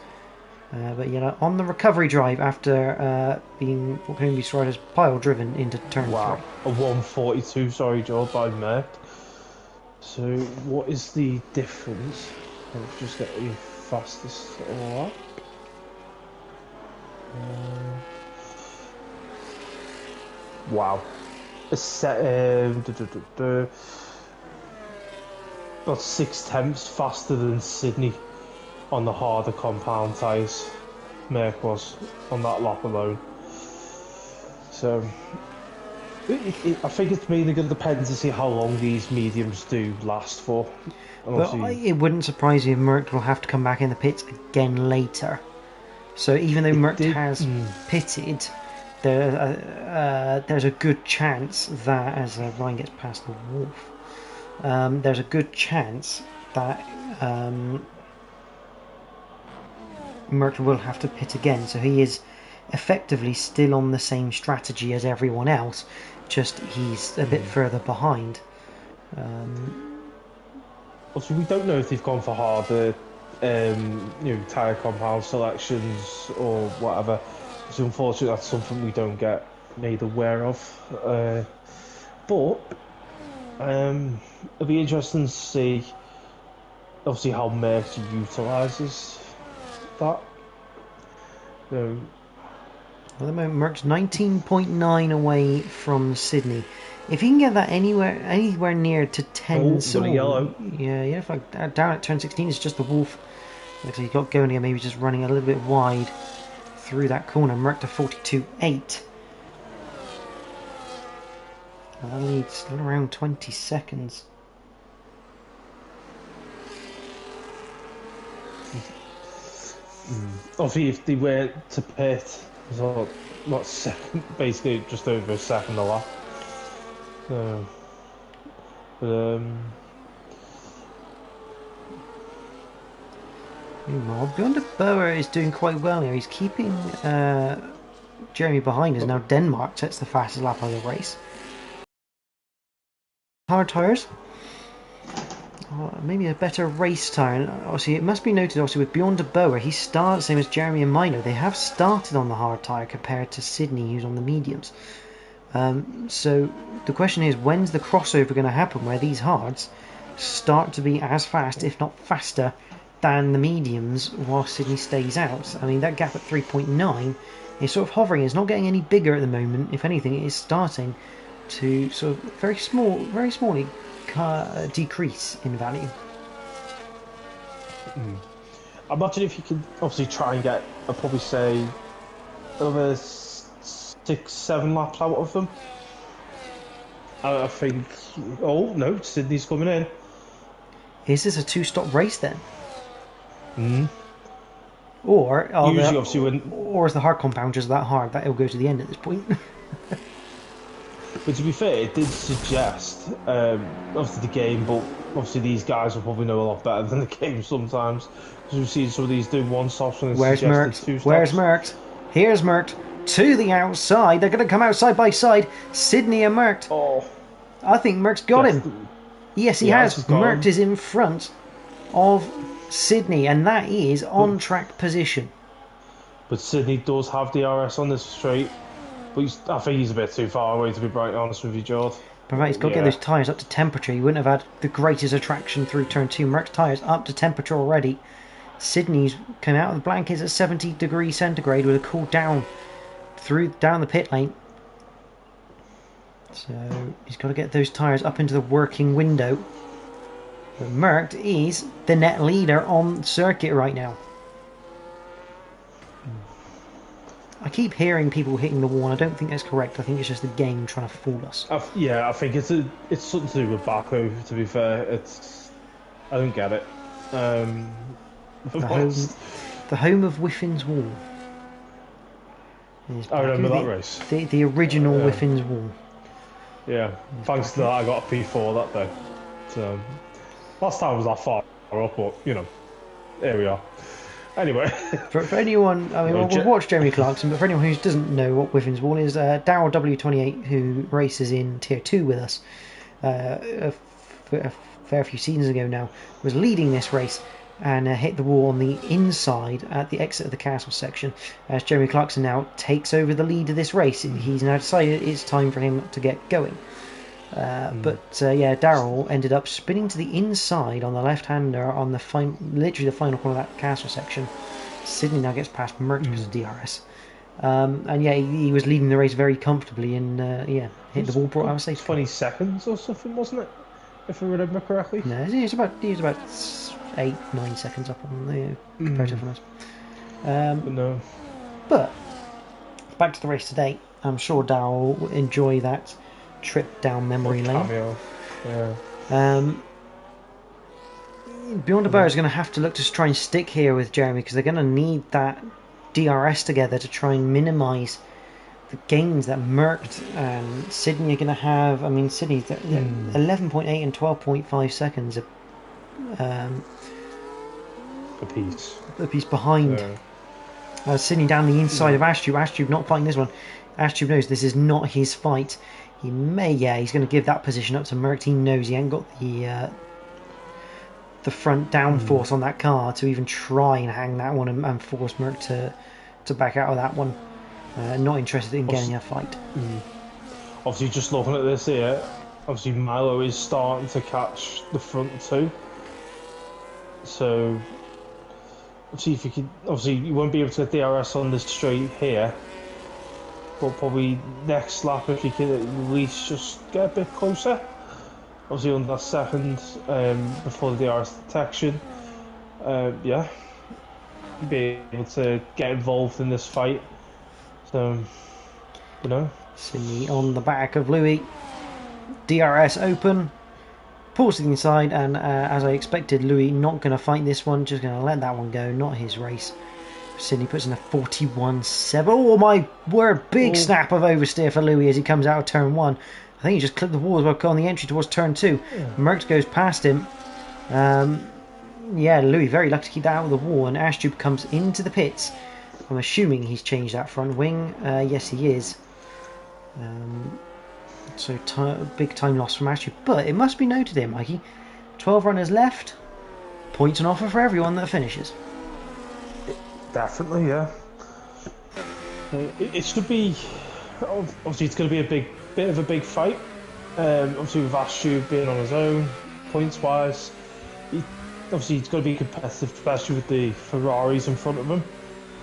But on the recovery drive after being what can be described as pile driven into turn 3. A 142, sorry, Joe, by Merck. So, what is the difference? Let's just get the fastest lap. Wow. About 6/10 faster than Sydney on the harder compound tyres. Merck was on that lap alone. So, I think it's mainly going to depend to see how long these mediums do last for. But it wouldn't surprise me if Merck will have to come back in the pits again later. So even though Merck has pitted, there's a good chance that, as Ryan gets past the Wolf, there's a good chance that Merck will have to pit again. So he is effectively still on the same strategy as everyone else, just he's a bit further behind. Also, we don't know if they've gone for harder tyre compound selections or whatever. It's unfortunate that's something we don't get made aware of. But it'll be interesting to see, obviously, how Merck utilises that. At the moment, Merck's 19.9 away from Sydney. If he can get that anywhere near to 10, yellow. If down at turn 16, it's just the Wolf. Looks like he got going again, maybe just running a little bit wide through that corner. Merck to 42.8. That lead's still around 20 seconds. Obviously, if they were to pit, so what second? Basically, just over a second a lap. So, meanwhile, Beyond a Bower is doing quite well here. He's keeping Jeremy behind us. Now Denmark sets the fastest lap of the race. Hard tyres. Maybe a better race tyre. And obviously, it must be noted also with Beyond a Bower, he starts same as Jeremy and Minor. They have started on the hard tyre compared to Sydney, who's on the mediums. So the question is, when's the crossover going to happen where these hards start to be as fast, if not faster, than the mediums while Sydney stays out? I mean, that gap at 3.9 is sort of hovering. It's not getting any bigger at the moment. If anything, it is starting to sort of very smallly decrease in value. I imagine if you could obviously try and get, I'd probably say, over 6-7 laps out of them. I think. Oh no, Sydney's coming in. Is this a 2-stop race then? Or is the hard compound just that hard that it'll go to the end at this point? But to be fair, it did suggest obviously the game, but obviously these guys will probably know a lot better than the game sometimes, because we've seen some of these do one stops when it's suggested 2 stops. Where's Merckx? Here's Merckx to the outside. They're going to come out side by side. Sydney and Merckx. Oh, I think Merckx got him. Yes, he has. Merckx is in front of Sydney, and that is on track position. But Sydney does have DRS on this straight. But I think he's a bit too far away, to be brightly honest with you, George. But right, he's got to get those tyres up to temperature. He wouldn't have had the greatest attraction through turn 2. Merckx tyres up to temperature already. Sydney's come out of the blankets at 70 degrees centigrade with a cool down down the pit lane. So he's got to get those tyres up into the working window. But Merckx is the net leader on circuit right now. I keep hearing people hitting the wall, and I don't think that's correct. I think it's just the game trying to fool us. Yeah, I think it's something to do with Baku. To be fair, I don't get it. The home of Wiffin's Wall. I remember that race. The original Wiffin's Wall. Yeah, thanks to that, I got a P4 that day. So, last time I was that far up, but you know, here we are. Anyway, for anyone, I mean, we've watched Jeremy Clarkson, but for anyone who doesn't know what Wiffin's Wall is, Darryl W28, who races in Tier 2 with us a fair few seasons ago now, was leading this race and hit the wall on the inside at the exit of the castle section. As Jeremy Clarkson now takes over the lead of this race, he's now decided it's time for him to get going. But Darryl ended up spinning to the inside on the left-hander on literally the final corner of that castle section. Sydney now gets past Merck because of DRS. He was leading the race very comfortably and hit the wall, brought out safe. 20 seconds or something, wasn't it? If I remember correctly. No, he was about 8-9 seconds up on the comparative from us. No. But back to the race today. I'm sure Darryl will enjoy that trip down memory lane. Yeah. Beyond the Bar is going to have to look to try and stick here with Jeremy because they're going to need that DRS together to try and minimise the gains that Merck and Sydney are going to have. I mean, Sydney's 11.8 and 12.5 seconds a piece behind. Sydney down the inside of Ashtube. Ashtube not fighting this one. Ashtube knows this is not his fight. He's going to give that position up to Merck. He knows he ain't got the front downforce on that car to even try and hang that one and force Merck to back out of that one. Not interested in getting a fight. Obviously, just looking at this here, obviously Milo is starting to catch the front two. So, obviously you won't be able to get DRS on this straight here, but probably next lap if you can at least just get a bit closer. Obviously on that second before the DRS detection, be able to get involved in this fight. So, Sydney on the back of Louis. DRS open. Pulls to the inside, and as I expected, Louis not going to fight this one, just going to let that one go, not his race. Sydney puts in a 41.7. Oh my word, big snap of oversteer for Louis as he comes out of turn 1. I think he just clipped the wall as well on the entry towards turn 2. Merckx goes past him. Louis very lucky to keep that out of the wall, and Ashtube comes into the pits. I'm assuming he's changed that front wing. Yes, he is. Big time loss from Ashtube. But it must be noted here, Mikey. 12 runners left. Points on offer for everyone that finishes. Definitely, yeah. It should be... Obviously, it's going to be a bit of a big fight. Obviously, with Ashtube being on his own, points-wise. Obviously, it's going to be competitive, especially with the Ferraris in front of him.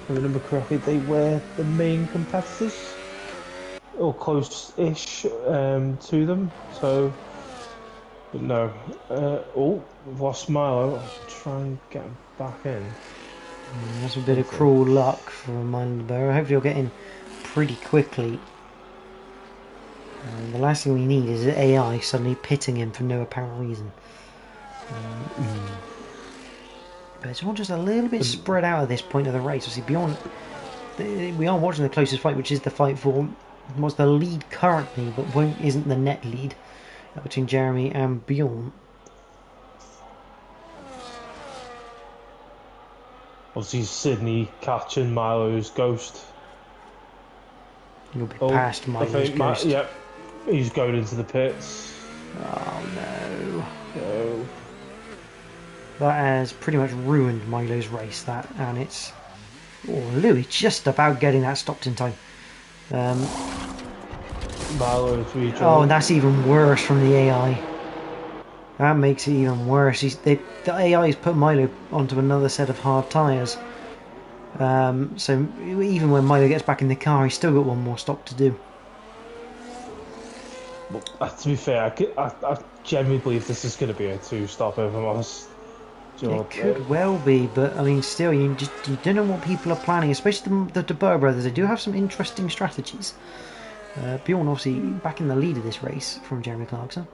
If I remember correctly, they were the main competitors, or close-ish to them. So, but no. We've lost Milo. I'll try and get him back in. That's a bit of cruel luck for Milo. Hopefully, he'll get in pretty quickly. The last thing we need is AI suddenly pitting him for no apparent reason. But it's all just a little bit spread out at this point of the race. Obviously, beyond, we are watching the closest fight, which is the fight for what's the lead currently, but isn't the net lead between Jeremy and Bjorn. Obviously, Sydney catching Milo's ghost. You'll be past Milo's ghost. Yep, he's going into the pits. Oh no. That has pretty much ruined Milo's race, and it's... Louis just about getting that stopped in time. Milo's rejoined. Oh, and that's even worse from the AI. That makes it even worse. The AI has put Milo onto another set of hard tyres. So even when Milo gets back in the car, he's still got one more stop to do. To be fair, I genuinely believe this is going to be a 2-stop, if I'm honest. It could well be, but I mean, still, you don't know what people are planning, especially the Burr brothers. They do have some interesting strategies. Bjorn, obviously, back in the lead of this race from Jeremy Clarkson.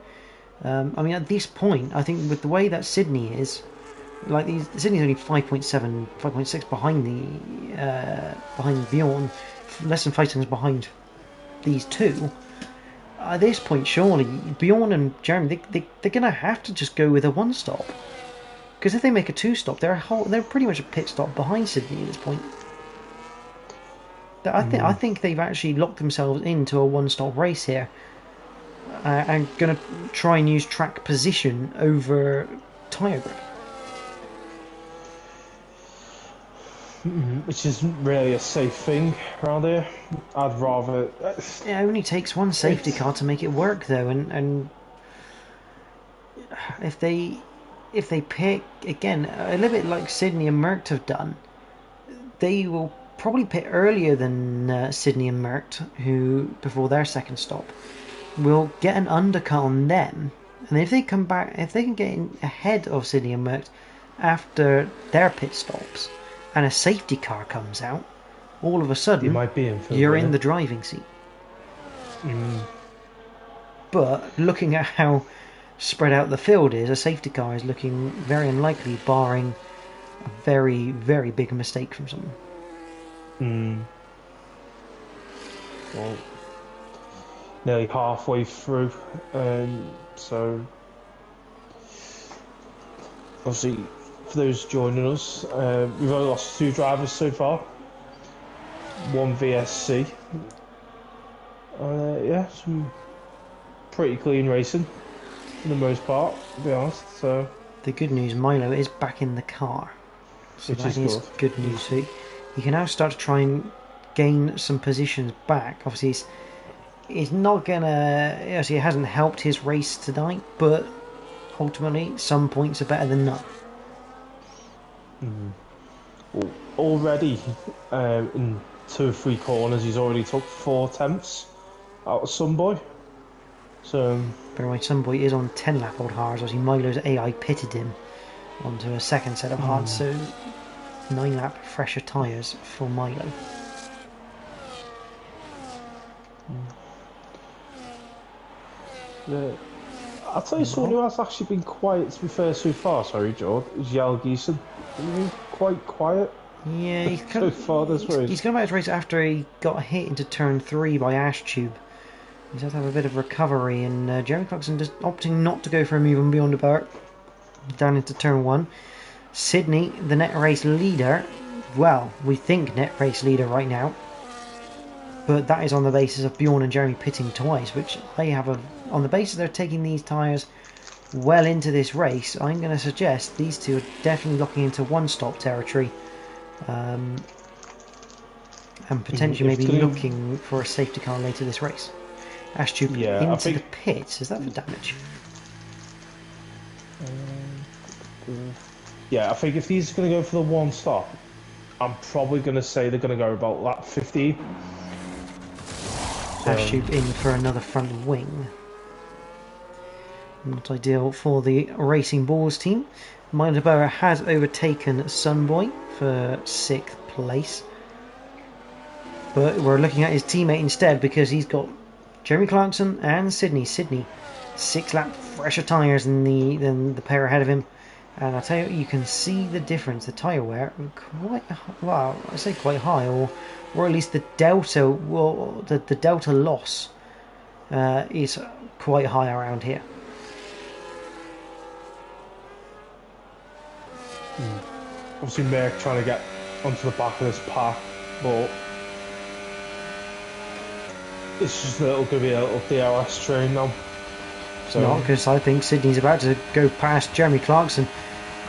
I mean, at this point, I think with the way that Sydney is, like Sydney's only 5.7, 5.6 behind Bjorn, less than 5 seconds behind these two. At this point, surely Bjorn and Jeremy, they're gonna have to just go with a one stop. Because if they make a two stop, they're pretty much a pit stop behind Sydney at this point. I think they've actually locked themselves into a one stop race here, and going to try and use track position over tyre grip. Which isn't really a safe thing around here. I'd rather. It only takes one safety car to make it work, though, and if they pick again a little bit like Sydney and Merckx have done, they will probably pit earlier than Sydney and Merckx, who before their second stop will get an undercut on them, and if they come back, if they can get in ahead of Sydney and Merckx after their pit stops, and a safety car comes out, all of a sudden you're in the driving seat. But looking at how spread out the field is, a safety car is looking very unlikely, barring a very, very big mistake from someone. Well, nearly halfway through, so obviously for those joining us, we've only lost 2 drivers so far, 1 VSC. Yeah, some pretty clean racing for the most part, to be honest. So the good news, Milo is back in the car, so that is good news. So he can now start to try and gain some positions back. Obviously, he's not gonna. Obviously, it hasn't helped his race tonight, but ultimately, some points are better than none. Already, in 2 or 3 corners, he's already took 4 attempts out of Sunboy. So, bear in mind, Sunboy is on 10 lap old hards. Obviously, Milo's AI pitted him onto a second set of hards, so 9 lap fresher tyres for Milo. I'll tell you someone who has actually been quiet, to be fair, so far, sorry, George, is Jal Geeson. He's been quite quiet. Yeah, he's so far this race. He's come back to race after he got hit into turn 3 by Ash Tube. He's had to have a bit of recovery, and Jeremy Clarkson just opting not to go for a move on beyond the bar down into turn 1. Sydney, the net race leader. Well, we think net race leader right now, but that is on the basis of Bjorn and Jeremy pitting twice, which they have on the basis they're taking these tyres well into this race. I'm going to suggest these two are definitely locking into one stop territory, and potentially maybe looking for a safety car later this race. Ashtube into the pits. Is that for damage? Yeah, I think if these are going to go for the one stop, I'm probably going to say they're going to go about lap 15. Ashtube in for another front wing. Not ideal for the Racing Balls team. Milo Bauer has overtaken Sunboy for 6th place, but we're looking at his teammate instead because he's got Jeremy Clarkson and Sydney. Sydney, 6 lap fresher tyres than the pair ahead of him, and I tell you, you can see the difference. The tyre wear quite, well, I say quite high, or at least the delta, well, the delta loss is quite high around here. Obviously, Merck trying to get onto the back of this pack, but it's just going to be a little DRS train now. So, not because I think Sydney's about to go past Jeremy Clarkson.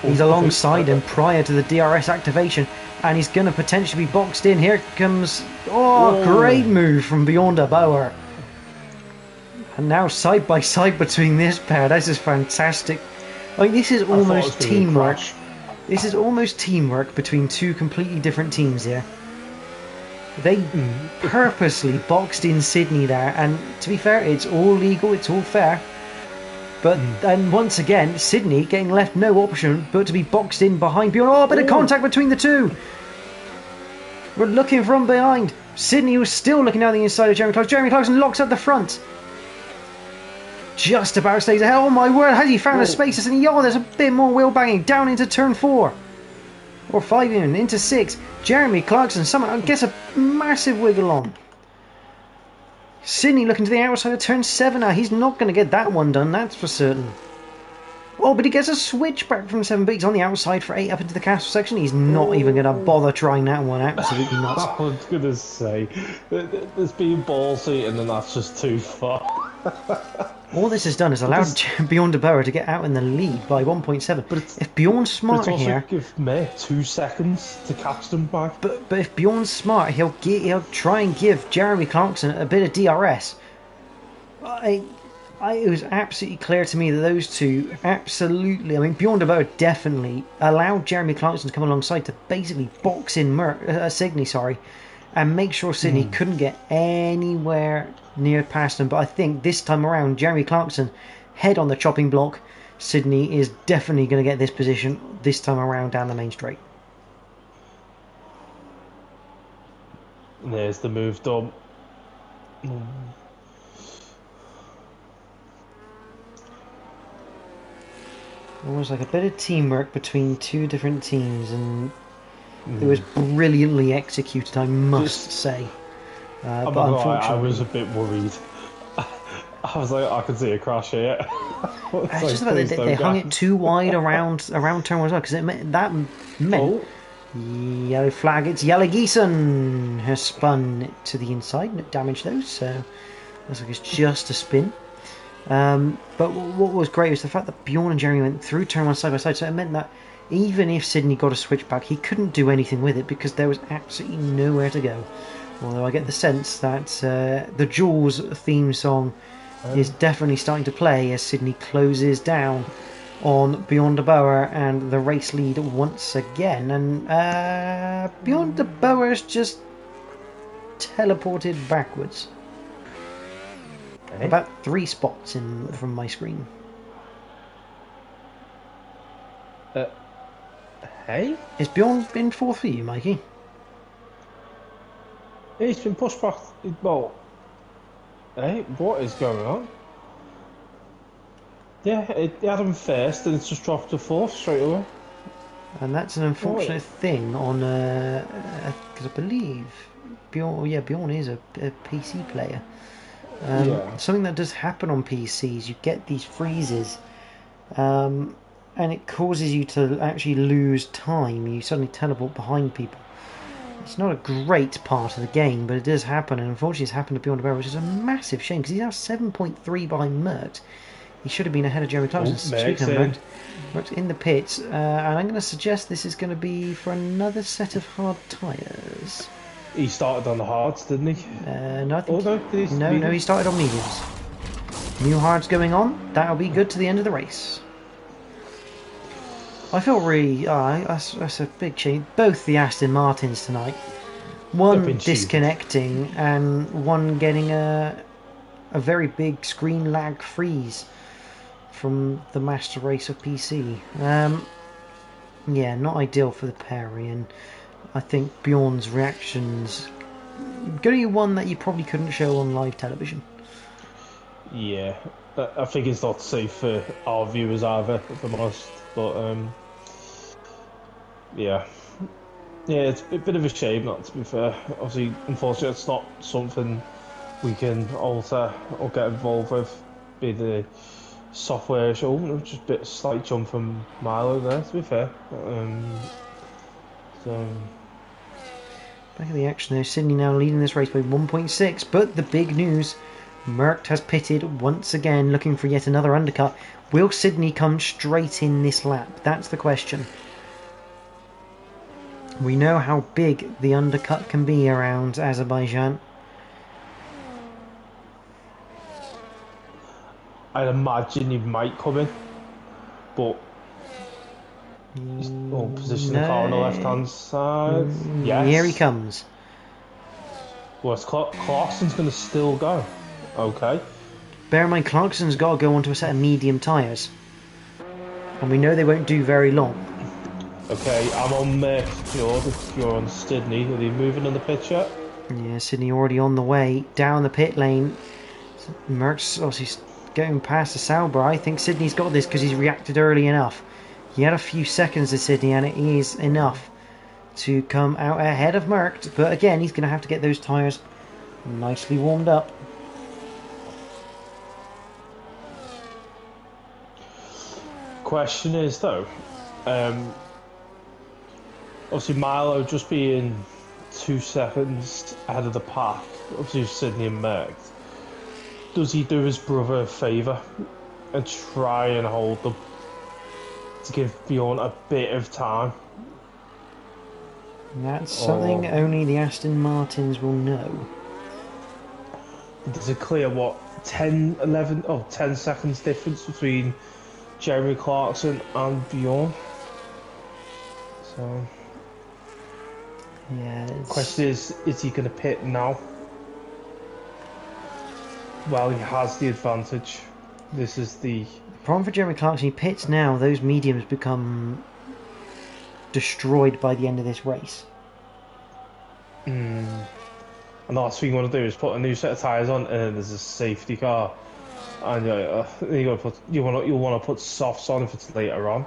He's alongside him prior to the DRS activation, and he's going to potentially be boxed in. Here comes, great move from Beyond a Bauer. And now side by side between this pair. This is fantastic. Like, this is almost teamwork. This is almost teamwork between 2 completely different teams here. They purposely boxed in Sydney there, and to be fair, it's all legal, it's all fair. But and once again, Sydney getting left no option but to be boxed in behind Bjorn. Oh, a bit of contact between the two. We're looking from behind. Sydney was still looking down the inside of Jeremy Clarkson. Jeremy Clarkson locks up the front. Just about stays ahead. Oh my word, has he found a space? And there's a bit more wheel banging down into turn 4. Or 5 even, into 6. Jeremy Clarkson somehow gets a massive wiggle on. Sydney looking to the outside of turn 7 now. He's not going to get that one done, that's for certain. Oh, but he gets a switch back from 7, but he's on the outside for 8 up into the castle section. He's not even going to bother trying that one. Absolutely not. I was going to say, there's being ballsy and then that's just too far. All this has done is allowed Bjorn de Boer to get out in the lead by 1.7. But if Bjorn's smart here, give me 2 seconds to catch them back. But if Bjorn's smart, he'll try and give Jeremy Clarkson a bit of DRS. It was absolutely clear to me that those two absolutely. I mean, Bjorn de Boer definitely allowed Jeremy Clarkson to come alongside to basically box in Sydney, and make sure Sydney couldn't get anywhere near past him. But I think this time around, Jeremy Clarkson head on the chopping block. Sydney is definitely going to get this position this time around down the main straight. There's the move done. Almost like a bit of teamwork between two different teams, and it was brilliantly executed, I must say. But unfortunately, I was a bit worried. I was like, I could see a crash here. It's just about they hung it too wide around turn 1 as well, because that meant yellow flag. It's Yellow Geeson has spun it to the inside, not damaged those, so looks like it's just a spin. But what was great was the fact that Bjorn and Jeremy went through turn 1 side by side, so it meant that even if Sydney got a switchback, he couldn't do anything with it because there was absolutely nowhere to go. Although I get the sense that the Jaws theme song is definitely starting to play as Sydney closes down on Bjorn de Boer and the race lead once again. And Bjorn de Boer's just teleported backwards. About 3 spots from my screen. Hey? Has Bjorn been 4th for you, Mikey? He's been pushed back. Well, hey, what is going on? Yeah, it had him first and it's just dropped to 4th straight away. And that's an unfortunate thing on, because I believe Bjorn is a PC player. Something that does happen on PCs, you get these freezes, and it causes you to actually lose time. You suddenly teleport behind people. It's not a great part of the game, but it does happen, and unfortunately it's happened to Bjorn de Boer, which is a massive shame, because he's now 7.3 behind Mert. He should have been ahead of Jeremy Clarkson. Merck's in the pits, and I'm going to suggest this is going to be for another set of hard tyres. He started on the hards, didn't he? No, I think he started on mediums. New hards going on. That'll be good to the end of the race. I feel really... that's a big change. Both the Aston Martins tonight. One disconnecting and one getting a very big screen lag freeze from the Master Race of PC. Yeah, not ideal for the Perry, and I think Bjorn's reactions going to be one that you probably couldn't show on live television. Yeah, I think it's not safe for our viewers either, if I'm honest. But yeah, it's a bit of a shame, not to be fair. Obviously, unfortunately, it's not something we can alter or get involved with. Be the software issue, just a bit slight jump from Milo there, to be fair. So back in the action there, Sydney now leading this race by 1.6, but the big news, Merckx has pitted once again, looking for yet another undercut. Will Sydney come straight in this lap? That's the question. We know how big the undercut can be around Azerbaijan. I'd imagine he might come in, but he's positioning the car on the left-hand side. Yes. Here he comes. Well, Clarkson's going to still go. Okay. bear in mind Clarkson's got to go onto a set of medium tyres. And we know they won't do very long. Okay, I'm on Fjord. You're on Sydney. Are they moving on the pitch yet? Yeah, Sydney already on the way down the pit lane. Merck's obviously going past the Sauber. I think Sydney's got this because he's reacted early enough. He had a few seconds to Sydney, and it is enough to come out ahead of Merck. But again, he's going to have to get those tyres nicely warmed up. Question is though, obviously Milo just being 2 seconds ahead of the pack, obviously Sydney and Merck. Does he do his brother a favour and try and hold them to give Bjorn a bit of time? That's something only the Aston Martins will know. There's a clear, 10 seconds difference between Jeremy Clarkson and Bjorn. So, yeah. Question is he going to pit now? Well, he has the advantage. This is the problem for Jeremy Clarkson. He pits now. Those mediums become destroyed by the end of this race. And the last thing you want to do is put a new set of tyres on, and then there's a safety car, and you want to put softs on if it's later on.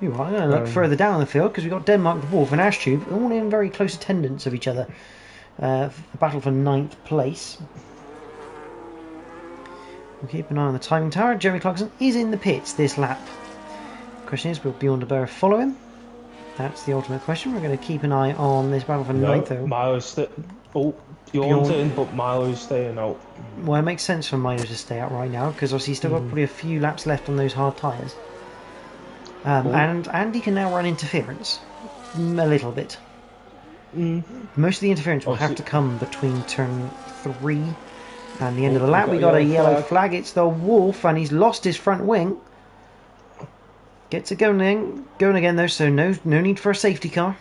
I'm going to look further down the field because we've got Denmark, the Wolf, and Ashtube all in very close attendance of each other. The battle for 9th place. We'll keep an eye on the timing tower. Jeremy Clarkson is in the pits this lap. Question is, will Bjorn de Boer follow him? That's the ultimate question. We're going to keep an eye on this battle for 9th. Though. Milo's Bjorn's in, but Milo's staying out. Well, it makes sense for Milo to stay out right now because obviously he's still got probably a few laps left on those hard tyres. And he can now run interference a little bit. Most of the interference will have to come between turn 3 and the end of the lap. We got a yellow flag. It's the Wolf, and he's lost his front wing. Gets it going again though, so no need for a safety car.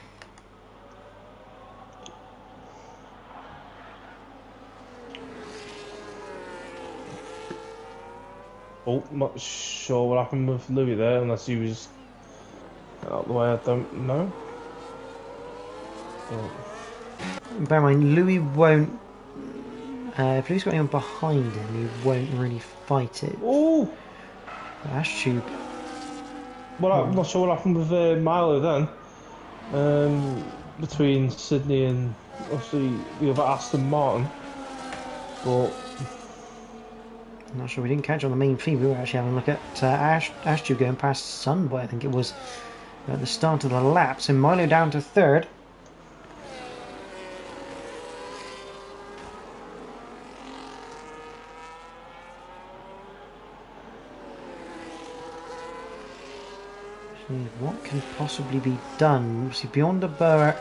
Not sure what happened with Louis there, unless he was out the way. I don't know. Bear in mind, Louis won't. If Louis got anyone behind him, he won't really fight it. Oh, that's tube. Well, I'm not sure what happened with Milo then. Between Sydney and obviously the other Aston Martin, but. I'm not sure, we didn't catch on the main feed. We were actually having a look at Ashtube going past Sunboy, I think it was, at the start of the lap. So Milo down to 3rd. What can possibly be done? See, beyond the Boer,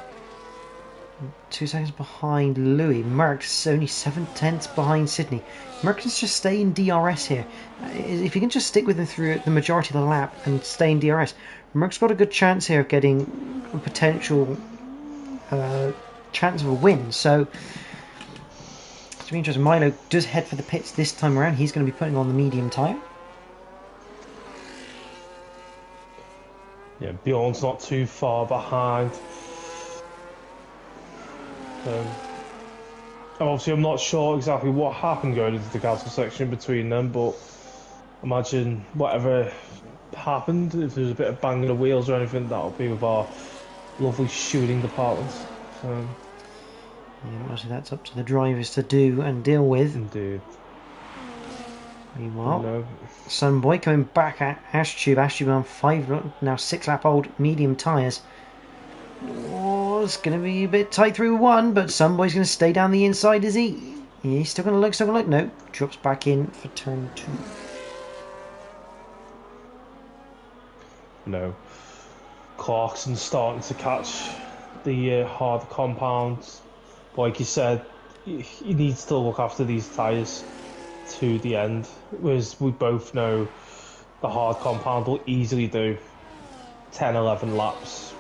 2 seconds behind Louis. Merckx only 7/10 behind Sydney. Merckx can just stay in DRS here. If he can just stick with him through the majority of the lap and stay in DRS, Merck's got a good chance here of getting a potential chance of a win. So it's be interesting. Milo does head for the pits this time around. He's going to be putting on the medium tyre. Yeah, Bjorn's not too far behind. Obviously, I'm not sure exactly what happened going into the castle section between them, but imagine whatever happened, if there's a bit of banging of wheels or anything, that'll be with our lovely shooting department. Yeah, obviously that's up to the drivers to do and deal with. Indeed. Meanwhile, Sunboy coming back at Ashtube. Ashtube on 5, now 6 lap old medium tyres. Oh, it's going to be a bit tight through 1, but Sunboy's going to stay down the inside, is he? He's still going to look, No, drops back in for turn 2. No. Clarkson's starting to catch the hard compounds. Like you said, he needs to look after these tyres to the end, whereas we both know the hard compound will easily do 10-11 laps.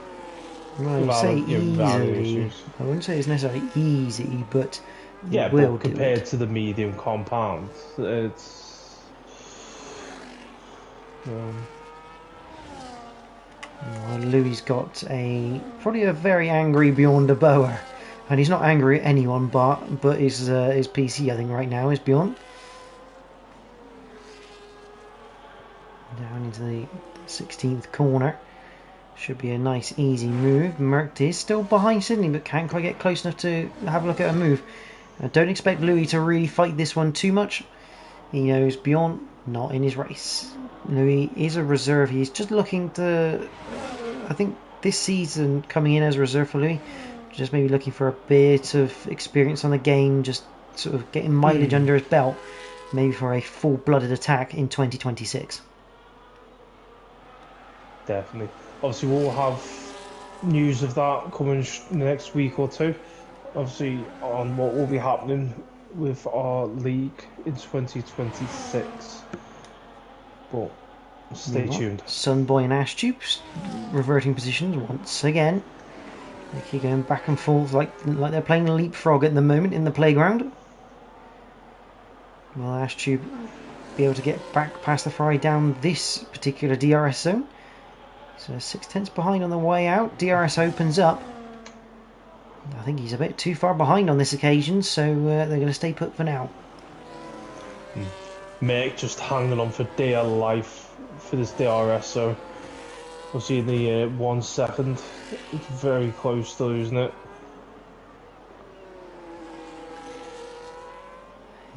Well, you say easily. I wouldn't say it's necessarily easy, but yeah, will but compared to the medium compound, it's Well, Louis got probably a very angry Bjorn de Boer, and he's not angry at anyone but his PC, I think, right now is Bjorn. Down into the 16th corner. Should be a nice easy move. Merkt is still behind Sydney, but can't quite get close enough to have a look at a move. I don't expect Louis to really fight this one too much. He knows Bjorn not in his race. Louis is a reserve. He's just looking to, I think this season coming in as a reserve for Louis, just maybe looking for a bit of experience on the game, just sort of getting mileage under his belt, maybe for a full-blooded attack in 2026. Definitely. Obviously, we'll have news of that coming in the next week or two. Obviously, on what will be happening with our league in 2026. But stay tuned. Sunboy and Ashtube reverting positions once again. They keep going back and forth like they're playing leapfrog at the moment in the playground. Will Ashtube be able to get back past the fry down this particular DRS zone? So 6/10 behind on the way out. DRS opens up. I think he's a bit too far behind on this occasion, so they're going to stay put for now. Mick just hanging on for dear life for this DRS zone. We'll see in the 1 second. It's very close to losing it.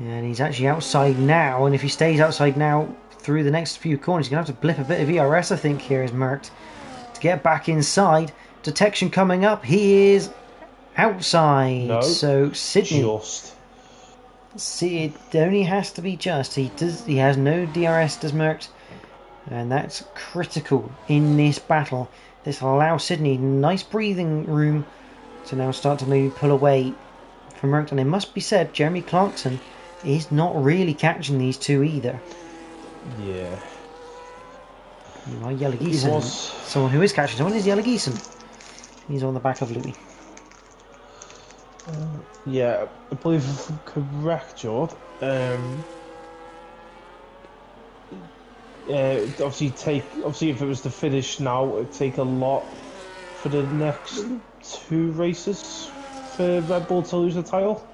And he's actually outside now, and if he stays outside now through the next few corners, he's going to have to blip a bit of ERS, I think, here is Merkt. To get back inside, detection coming up, he is outside. No, so Sydney, just. See, it only has to be just. He has no DRS, does Merkt, and that's critical in this battle. This will allow Sydney nice breathing room to now start to maybe pull away from Merkt. And it must be said, Jeremy Clarkson is not really catching these two either. Yeah. Yellow Geeson. Someone who is catching someone is Yellow Geeson. He's on the back of Louis. Yeah, I believe if I'm correct, Jord. Obviously if it was to finish now, it'd take a lot for the next 2 races for Red Bull to lose the title.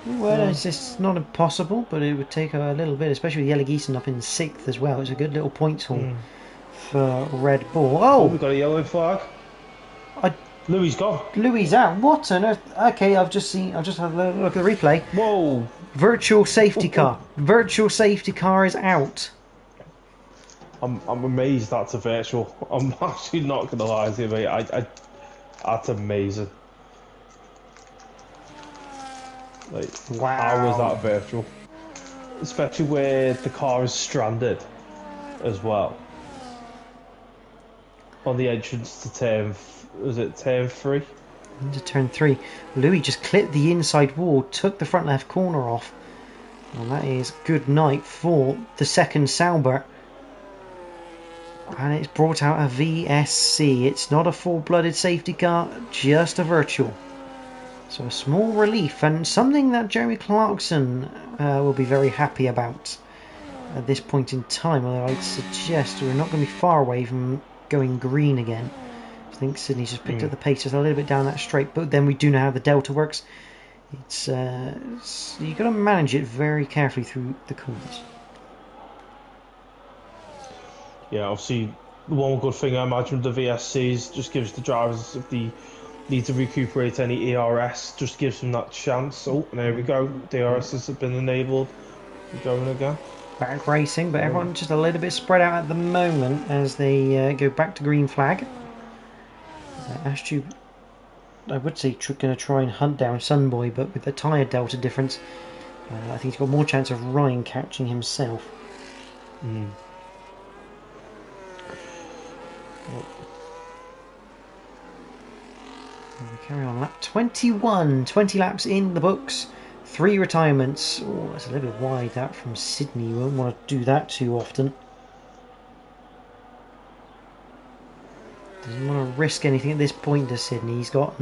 Well, it's just not impossible, but it would take a little bit, especially with Yellow Geeson up in 6th as well. It's a good little points haul for Red Bull. Oh, we've got a yellow flag. Louis gone. Louis out. What on earth? Okay, I've just had a look at the replay. Whoa! Virtual safety car. Virtual safety car is out. I'm amazed that's a virtual. I'm actually not going to lie to you, mate. That's amazing. Like, wow. How is that virtual? Especially where the car is stranded as well. On the entrance to turn 3? Into turn 3. Louis just clipped the inside wall, took the front left corner off. And that is good night for the second Sauber. And it's brought out a VSC. It's not a full-blooded safety car, just a virtual. So a small relief, and something that Jeremy Clarkson will be very happy about at this point in time. Although I'd suggest we're not going to be far away from going green again. I think Sydney's just picked up the pace just a little bit down that straight, but then we do know how the delta works. It's you've got to manage it very carefully through the corners. Yeah, obviously, one good thing I imagine with the VSCs just gives the drivers, if they need to recuperate any ERS, just gives them that chance. Oh, and there we go. DRS has been enabled. We're going again. Back racing, but everyone's just a little bit spread out at the moment as they go back to green flag. Ashtube, I would say, going to try and hunt down Sunboy, but with the tyre delta difference, I think he's got more chance of Ryan catching himself. We carry on. Lap 21, 20 laps in the books, 3 retirements. Oh, that's a little bit wide, that, from Sydney. You won't want to do that too often. Doesn't want to risk anything at this point, does Sydney? He's got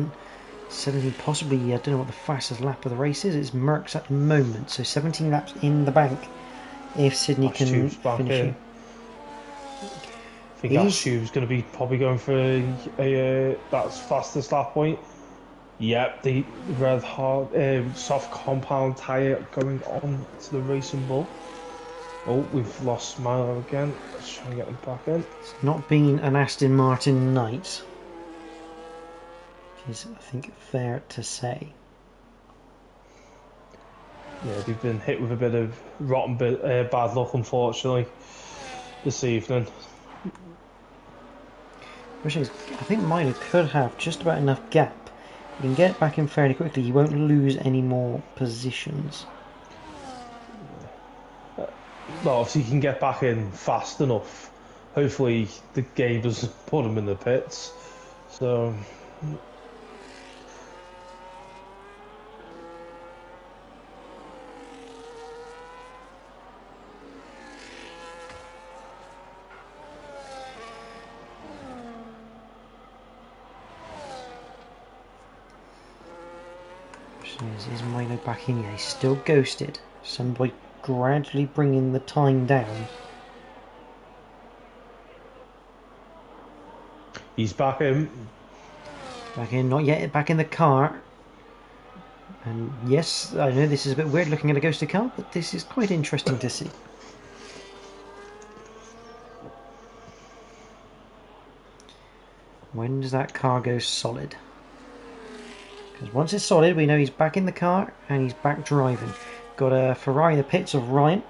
17, possibly, I don't know what the fastest lap of the race is. It's Merckx at the moment, so 17 laps in the bank if Sydney can finish it. think Ashu's going to be probably going for a that's fastest lap point. Yep, the red hard soft compound tyre going on to the Racing Bull. Oh, we've lost Milo again. Let's try and get him back in. It's not been an Aston Martin night, which is, I think, fair to say. Yeah, they've been hit with a bit of rotten bad luck, unfortunately, this evening. Which is, I think Milo could have just about enough gap. You can get back in fairly quickly. You won't lose any more positions. Well, obviously he can get back in fast enough. Hopefully the game doesn't put him in the pits. So... Is Milo back in? Yeah, he's still ghosted. Sunboy gradually bringing the time down. He's back in. Back in, not yet. Back in the car. And yes, I know this is a bit weird looking at a ghosted car, but this is quite interesting to see. When does that car go solid? Because once it's solid, we know he's back in the car and he's back driving. Got a Ferrari in the pits of Ryan.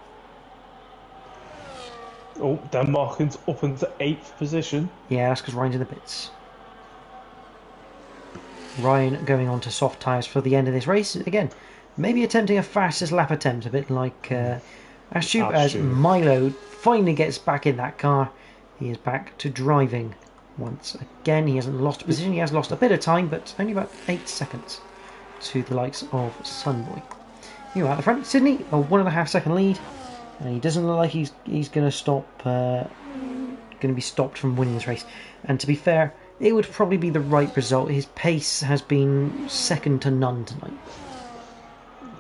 Oh, Denmark's up into 8th position. Yeah, that's because Ryan's in the pits. Ryan going on to soft tyres for the end of this race. Again, maybe attempting a fastest lap attempt, a bit like Ashub, as Milo finally gets back in that car. He is back to driving. Once again, he hasn't lost a position. He has lost a bit of time, but only about 8 seconds to the likes of Sunboy. You are at the front, Sydney, a 1.5 second lead, and he doesn't look like he's going to stop. Going to be stopped from winning this race. And to be fair, it would probably be the right result. His pace has been second to none tonight.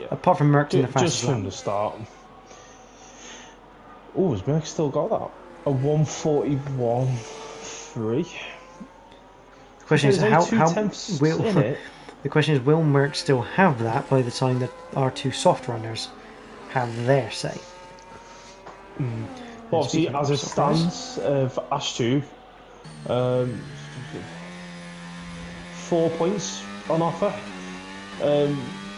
Yeah. Apart from Merckx in the fastest just from the start. Oh, has Merckx still got that? A 1:41.3. The question is how will the question is will Merckx still have that by the time that our two soft runners have their say? Well, obviously, as it stands for Ashtube, 4 points on offer.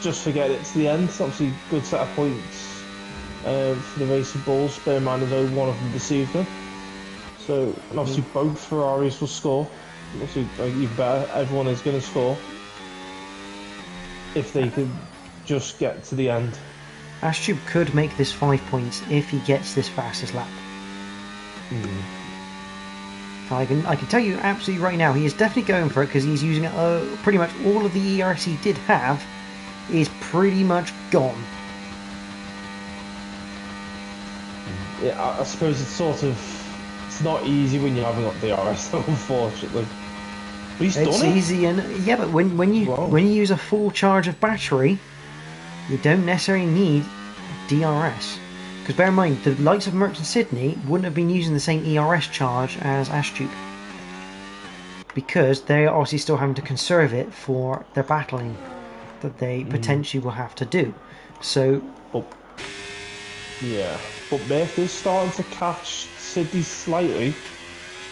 Just forget it to the end. Obviously, good set of points for the Racing Bulls. Bear in mind, there's only one of them this evening. So, and obviously both Ferraris will score. Obviously, even better, everyone is going to score. If they could just get to the end. Ashtube could make this 5 points if he gets this fastest lap. I can tell you absolutely right now, he is definitely going for it because he's using pretty much all of the ERS he did have is pretty much gone. Yeah, I suppose it's sort of... It's not easy when you haven't got the RS, unfortunately. But he's done it. It's easy, and yeah, but when you use a full charge of battery, you don't necessarily need DRS. Because bear in mind, the likes of Merckx and Sydney wouldn't have been using the same ERS charge as Ashtube, because they're obviously still having to conserve it for their battling that they potentially will have to do. So, yeah, but Merckx is starting to catch Sydney slightly,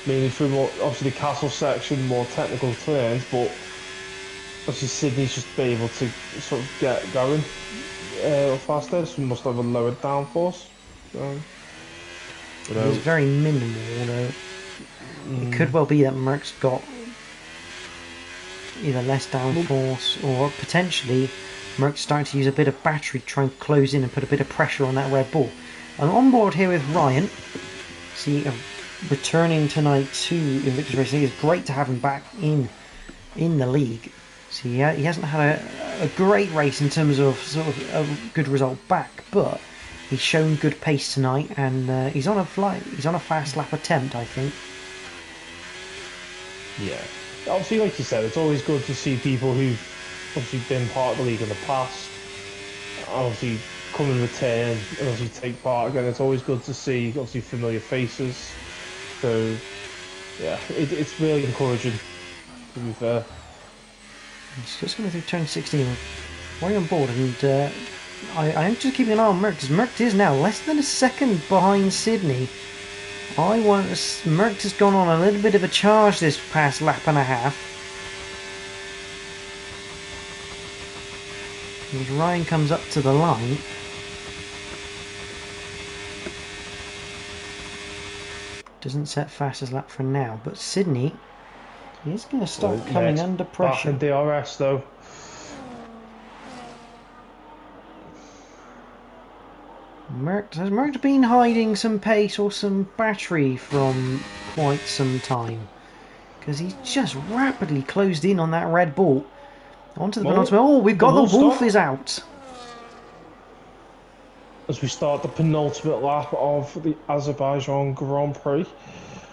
mainly through more, obviously the castle section, more technical turns, but obviously Sydney's just be able to sort of get going faster, so we must have a lower downforce. It's very minimal, although it could well be that Merckx got either less downforce or potentially Merckx starting to use a bit of battery to try and close in and put a bit of pressure on that Red Bull. I'm on board here with Ryan. See, returning tonight to Invictus Racing League. It's great to have him back in the league. See, he hasn't had a great race in terms of sort of a good result back, but he's shown good pace tonight, and he's on a flight. He's on a fast lap attempt, I think. Yeah, obviously, like you said, it's always good to see people who've obviously been part of the league in the past, obviously come and return and obviously take part again. It's always good to see obviously familiar faces. So yeah, it's really encouraging, to be fair. He's just going through turn 16, way on board, and I am just keeping an eye on Merck, because Merck is now less than a second behind Sydney. Merck has gone on a little bit of a charge this past lap and a half. As Ryan comes up to the line. Doesn't set fastest lap for now, but Sydney is going to start coming under pressure. Back in DRS though. Has Merck been hiding some pace or some battery from quite some time? Because he's just rapidly closed in on that Red Bull. Onto the penultimate. Oh, we've got the Wolf is out. As we start the penultimate lap of the Azerbaijan Grand Prix.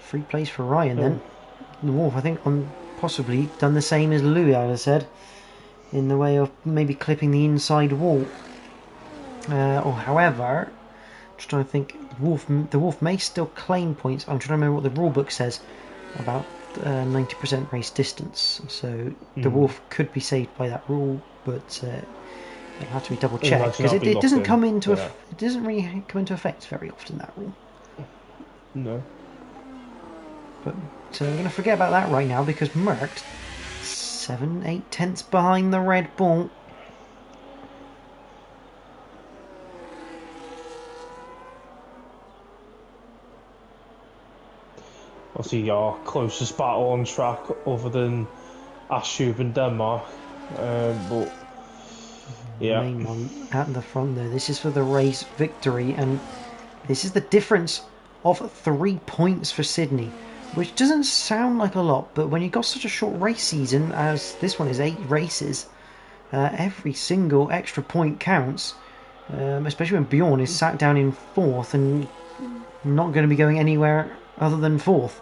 Free place for Ryan then. The Wolf, I think, possibly done the same as Louis, I said, in the way of maybe clipping the inside wall. Or however, just trying to think, the Wolf may still claim points. I'm trying to remember what the rulebook says about 90% race distance. So the Wolf could be saved by that rule, but it'll have to be double checked because it doesn't come into it doesn't really come into effect very often, that rule. No. But so I'm going to forget about that right now because Merck 7-8 tenths behind the Red Bull. Obviously our closest battle on track other than Ashub in Denmark, but yeah, main one at the front there. This is for the race victory, and this is the difference of 3 points for Sydney, which doesn't sound like a lot, but when you've got such a short race season as this one is, 8 races, every single extra point counts, especially when Bjorn is sat down in 4th and not going to be going anywhere other than 4th.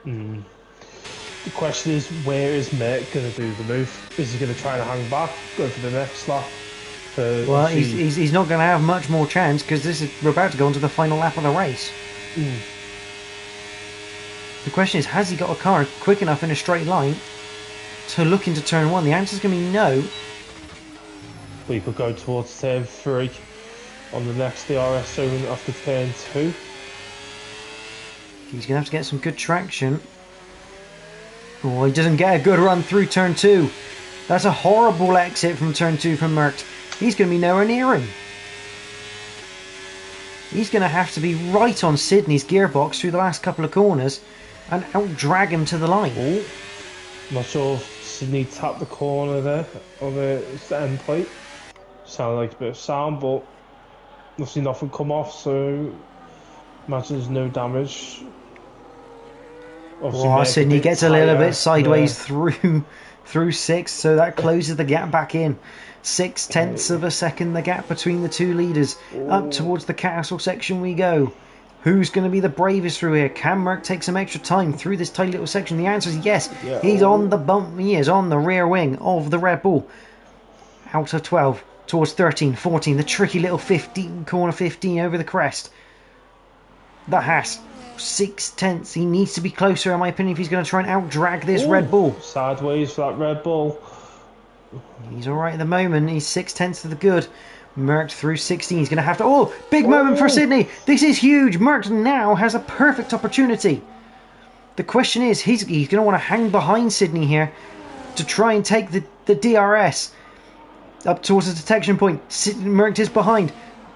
The question is, where is Merck going to do the move? Is he going to try and hang back, go for the next lap? Well, he's not going to have much more chance because we're about to go into the final lap of the race. The question is, has he got a car quick enough in a straight line to look into turn 1? The answer is going to be no. We could go towards turn 3 on the next DRS zone after turn 2. He's going to have to get some good traction. Oh, he doesn't get a good run through turn 2. That's a horrible exit from turn 2 from Merck. He's going to be nowhere near him. He's going to have to be right on Sydney's gearbox through the last couple of corners and out-drag him to the line. Oh, not sure if Sydney tapped the corner there on the end plate. Sounded like a bit of sound, but obviously nothing come off, so imagine there's no damage. Sydney gets a little bit sideways through 6th, so that closes the gap back in. 6 tenths of a second the gap between the two leaders. Up towards the castle section we go. Who's going to be the bravest through here? Can Merck take some extra time through this tiny little section? The answer is yes. He's on the bump. He is on the rear wing of the Red Bull. Out of 12 towards 13, 14. The tricky little 15 corner 15 over the crest. The Haas. 6 tenths. He needs to be closer, in my opinion, if he's going to try and out-drag this Red Bull. Sideways for that Red Bull. He's alright at the moment. He's 6 tenths to the good. Merck through 16. He's going to have to... Oh, big moment for Sydney. This is huge. Merck now has a perfect opportunity. The question is, he's going to want to hang behind Sydney here to try and take the DRS up towards the detection point. Merck is behind.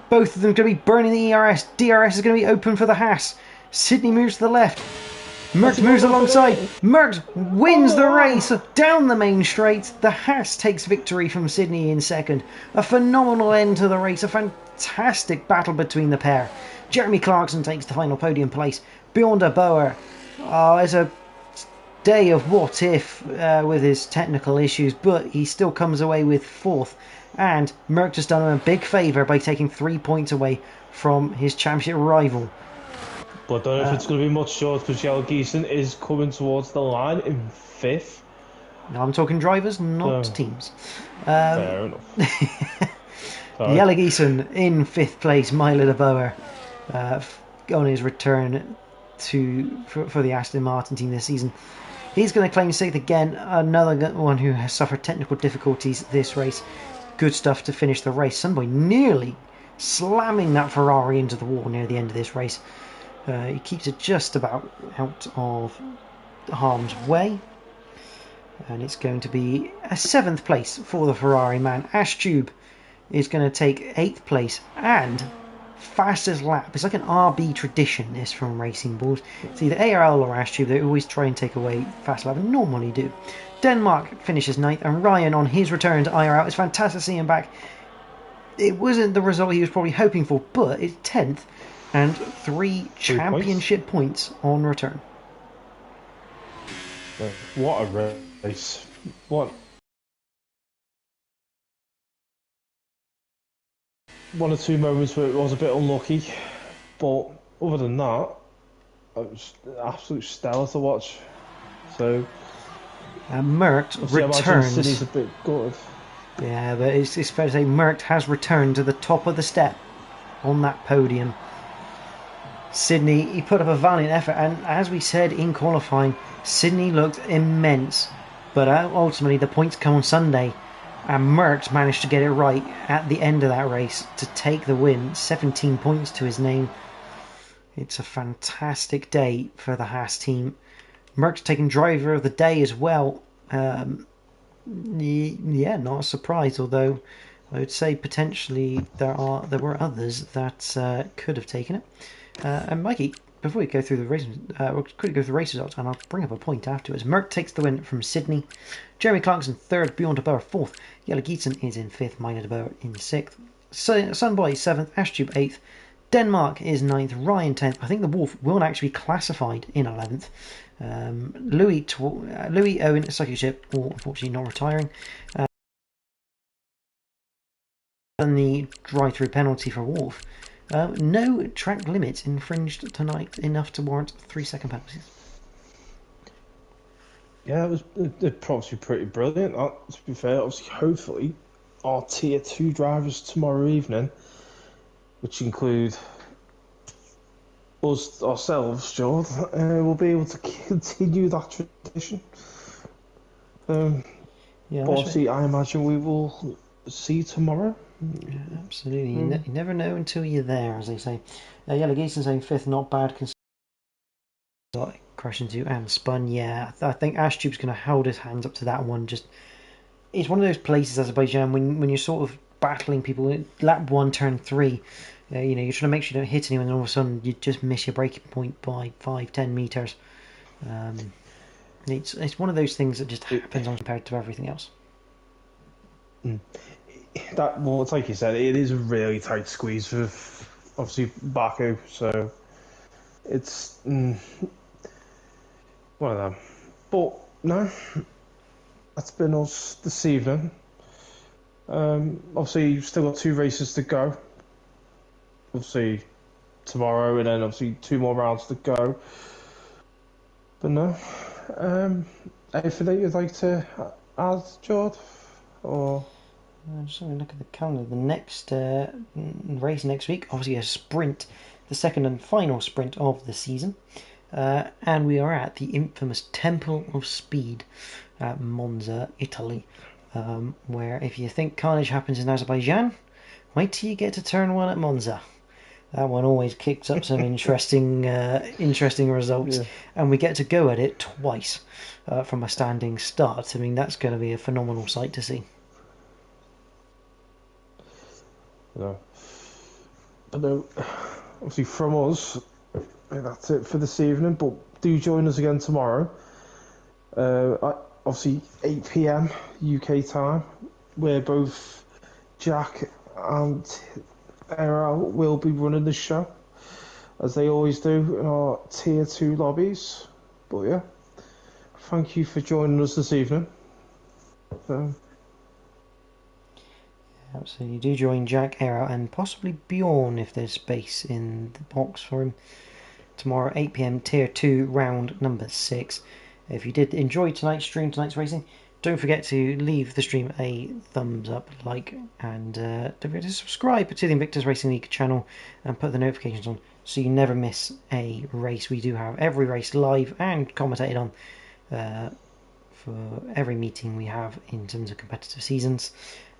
Both of them going to be burning the ERS. DRS is going to be open for the Haas. Sydney moves to the left. Merck moves alongside. Merck wins the race down the main straight. The Haas takes victory from Sydney in second. A phenomenal end to the race. A fantastic battle between the pair. Jeremy Clarkson takes the final podium place. Bjorn de Boer. It's a day of what if with his technical issues, but he still comes away with 4th. And Merck has done him a big favour by taking 3 points away from his championship rival. But I don't know if it's going to be much short because Jelle Giesen is coming towards the line in 5th. No, I'm talking drivers, not teams. Fair enough. Jelle Giesen in 5th place. Milo de Boer on his return for the Aston Martin team this season. He's going to claim 6th again, another one who has suffered technical difficulties this race. Good stuff to finish the race. Sunboy nearly slamming that Ferrari into the wall near the end of this race. He keeps it just about out of harm's way. And it's going to be a 7th place for the Ferrari man. Ash Tube is going to take 8th place and fastest lap. It's like an RB tradition, this, from Racing Bulls. It's either ARL or Ash Tube. They always try and take away fast lap, and normally do. Denmark finishes 9th, and Ryan on his return to IRL. It's fantastic to see him back. It wasn't the result he was probably hoping for, but it's 10th and 3 championship points on return. What a race. What one or two moments where it was a bit unlucky, but other than that, it was absolute stellar to watch. So, Mert returns. City's a bit good. Yeah, but it's fair to say Mert has returned to the top of the step on that podium. Sydney, he put up a valiant effort, and as we said in qualifying, Sydney looked immense, but ultimately the points come on Sunday, and Mert managed to get it right at the end of that race to take the win. 17 points to his name. It's a fantastic day for the Haas team. Mert's taken driver of the day as well. Yeah, not a surprise, although I would say potentially there were others that could have taken it. And Mikey, before we go through the race, we'll quickly go through the race results, and I'll bring up a point afterwards. Mert takes the win from Sydney. Jeremy Clarkson 3rd, Bjorn de Boer 4th. Jelle Gietsen is in 5th, Minor de Boer in 6th. Sunboy 7th, Ashtube 8th. Denmark is 9th, Ryan 10th. I think the Wolf will actually be classified in 11th. Louis Owen, Psychic Ship, unfortunately not retiring. And the drive-through penalty for Wolf. No track limits infringed tonight, enough to warrant 3-second penalties. Yeah, they're probably pretty brilliant. To be fair, obviously, hopefully, our tier 2 drivers tomorrow evening, which include us ourselves, Jordan, will be able to continue that tradition. Yeah, obviously, I imagine we will see tomorrow. Yeah, absolutely. You never know until you're there, as they say. Jelle Gietsen saying 5th, not bad. Crash into and spun. Yeah, I think Ashtube's going to hold his hands up to that one. Just, it's one of those places, Azerbaijan, when you're sort of battling people. Lap 1, turn 3. You're trying to make sure you don't hit anyone, and all of a sudden you just miss your braking point by 5-10 meters. It's one of those things that just happens on compared to everything else. It's like you said, it is a really tight squeeze with obviously Baku, so it's one of them. But no, that's been us this evening. Obviously, you've still got 2 races to go. Obviously, tomorrow, and then obviously 2 more rounds to go. But no, anything that you'd like to add, Jord? Or just having a look at the calendar. The next race next week, obviously a sprint, the second and final sprint of the season. And we are at the infamous Temple of Speed at Monza, Italy. Where if you think carnage happens in Azerbaijan, wait till you get to turn 1 at Monza. That one always kicks up some interesting results. Yeah. And we get to go at it twice from a standing start. I mean, that's going to be a phenomenal sight to see. No. But no, obviously from us, that's it for this evening. But do join us again tomorrow. Obviously 8 PM UK time, where both Jack and ARL will be running the show, as they always do in our tier 2 lobbies. But yeah, thank you for joining us this evening. Absolutely, do join Jack, ARL, and possibly Bjorn if there's space in the box for him tomorrow, 8 PM tier 2 round number 6. If you did enjoy tonight's stream, tonight's racing, don't forget to leave the stream a thumbs up, like, and don't forget to subscribe to the Invictus Racing League channel and put the notifications on so you never miss a race. We do have every race live and commentated on for every meeting we have in terms of competitive seasons.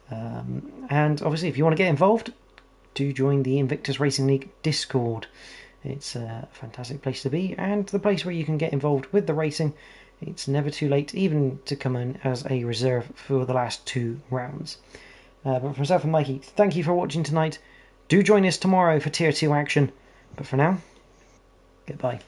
And obviously, if you want to get involved, do join the Invictus Racing League Discord. It's a fantastic place to be, and the place where you can get involved with the racing. It's never too late, even to come in as a reserve for the last 2 rounds. But for myself and Mikey, thank you for watching tonight. Do join us tomorrow for Tier 2 action. But for now, goodbye.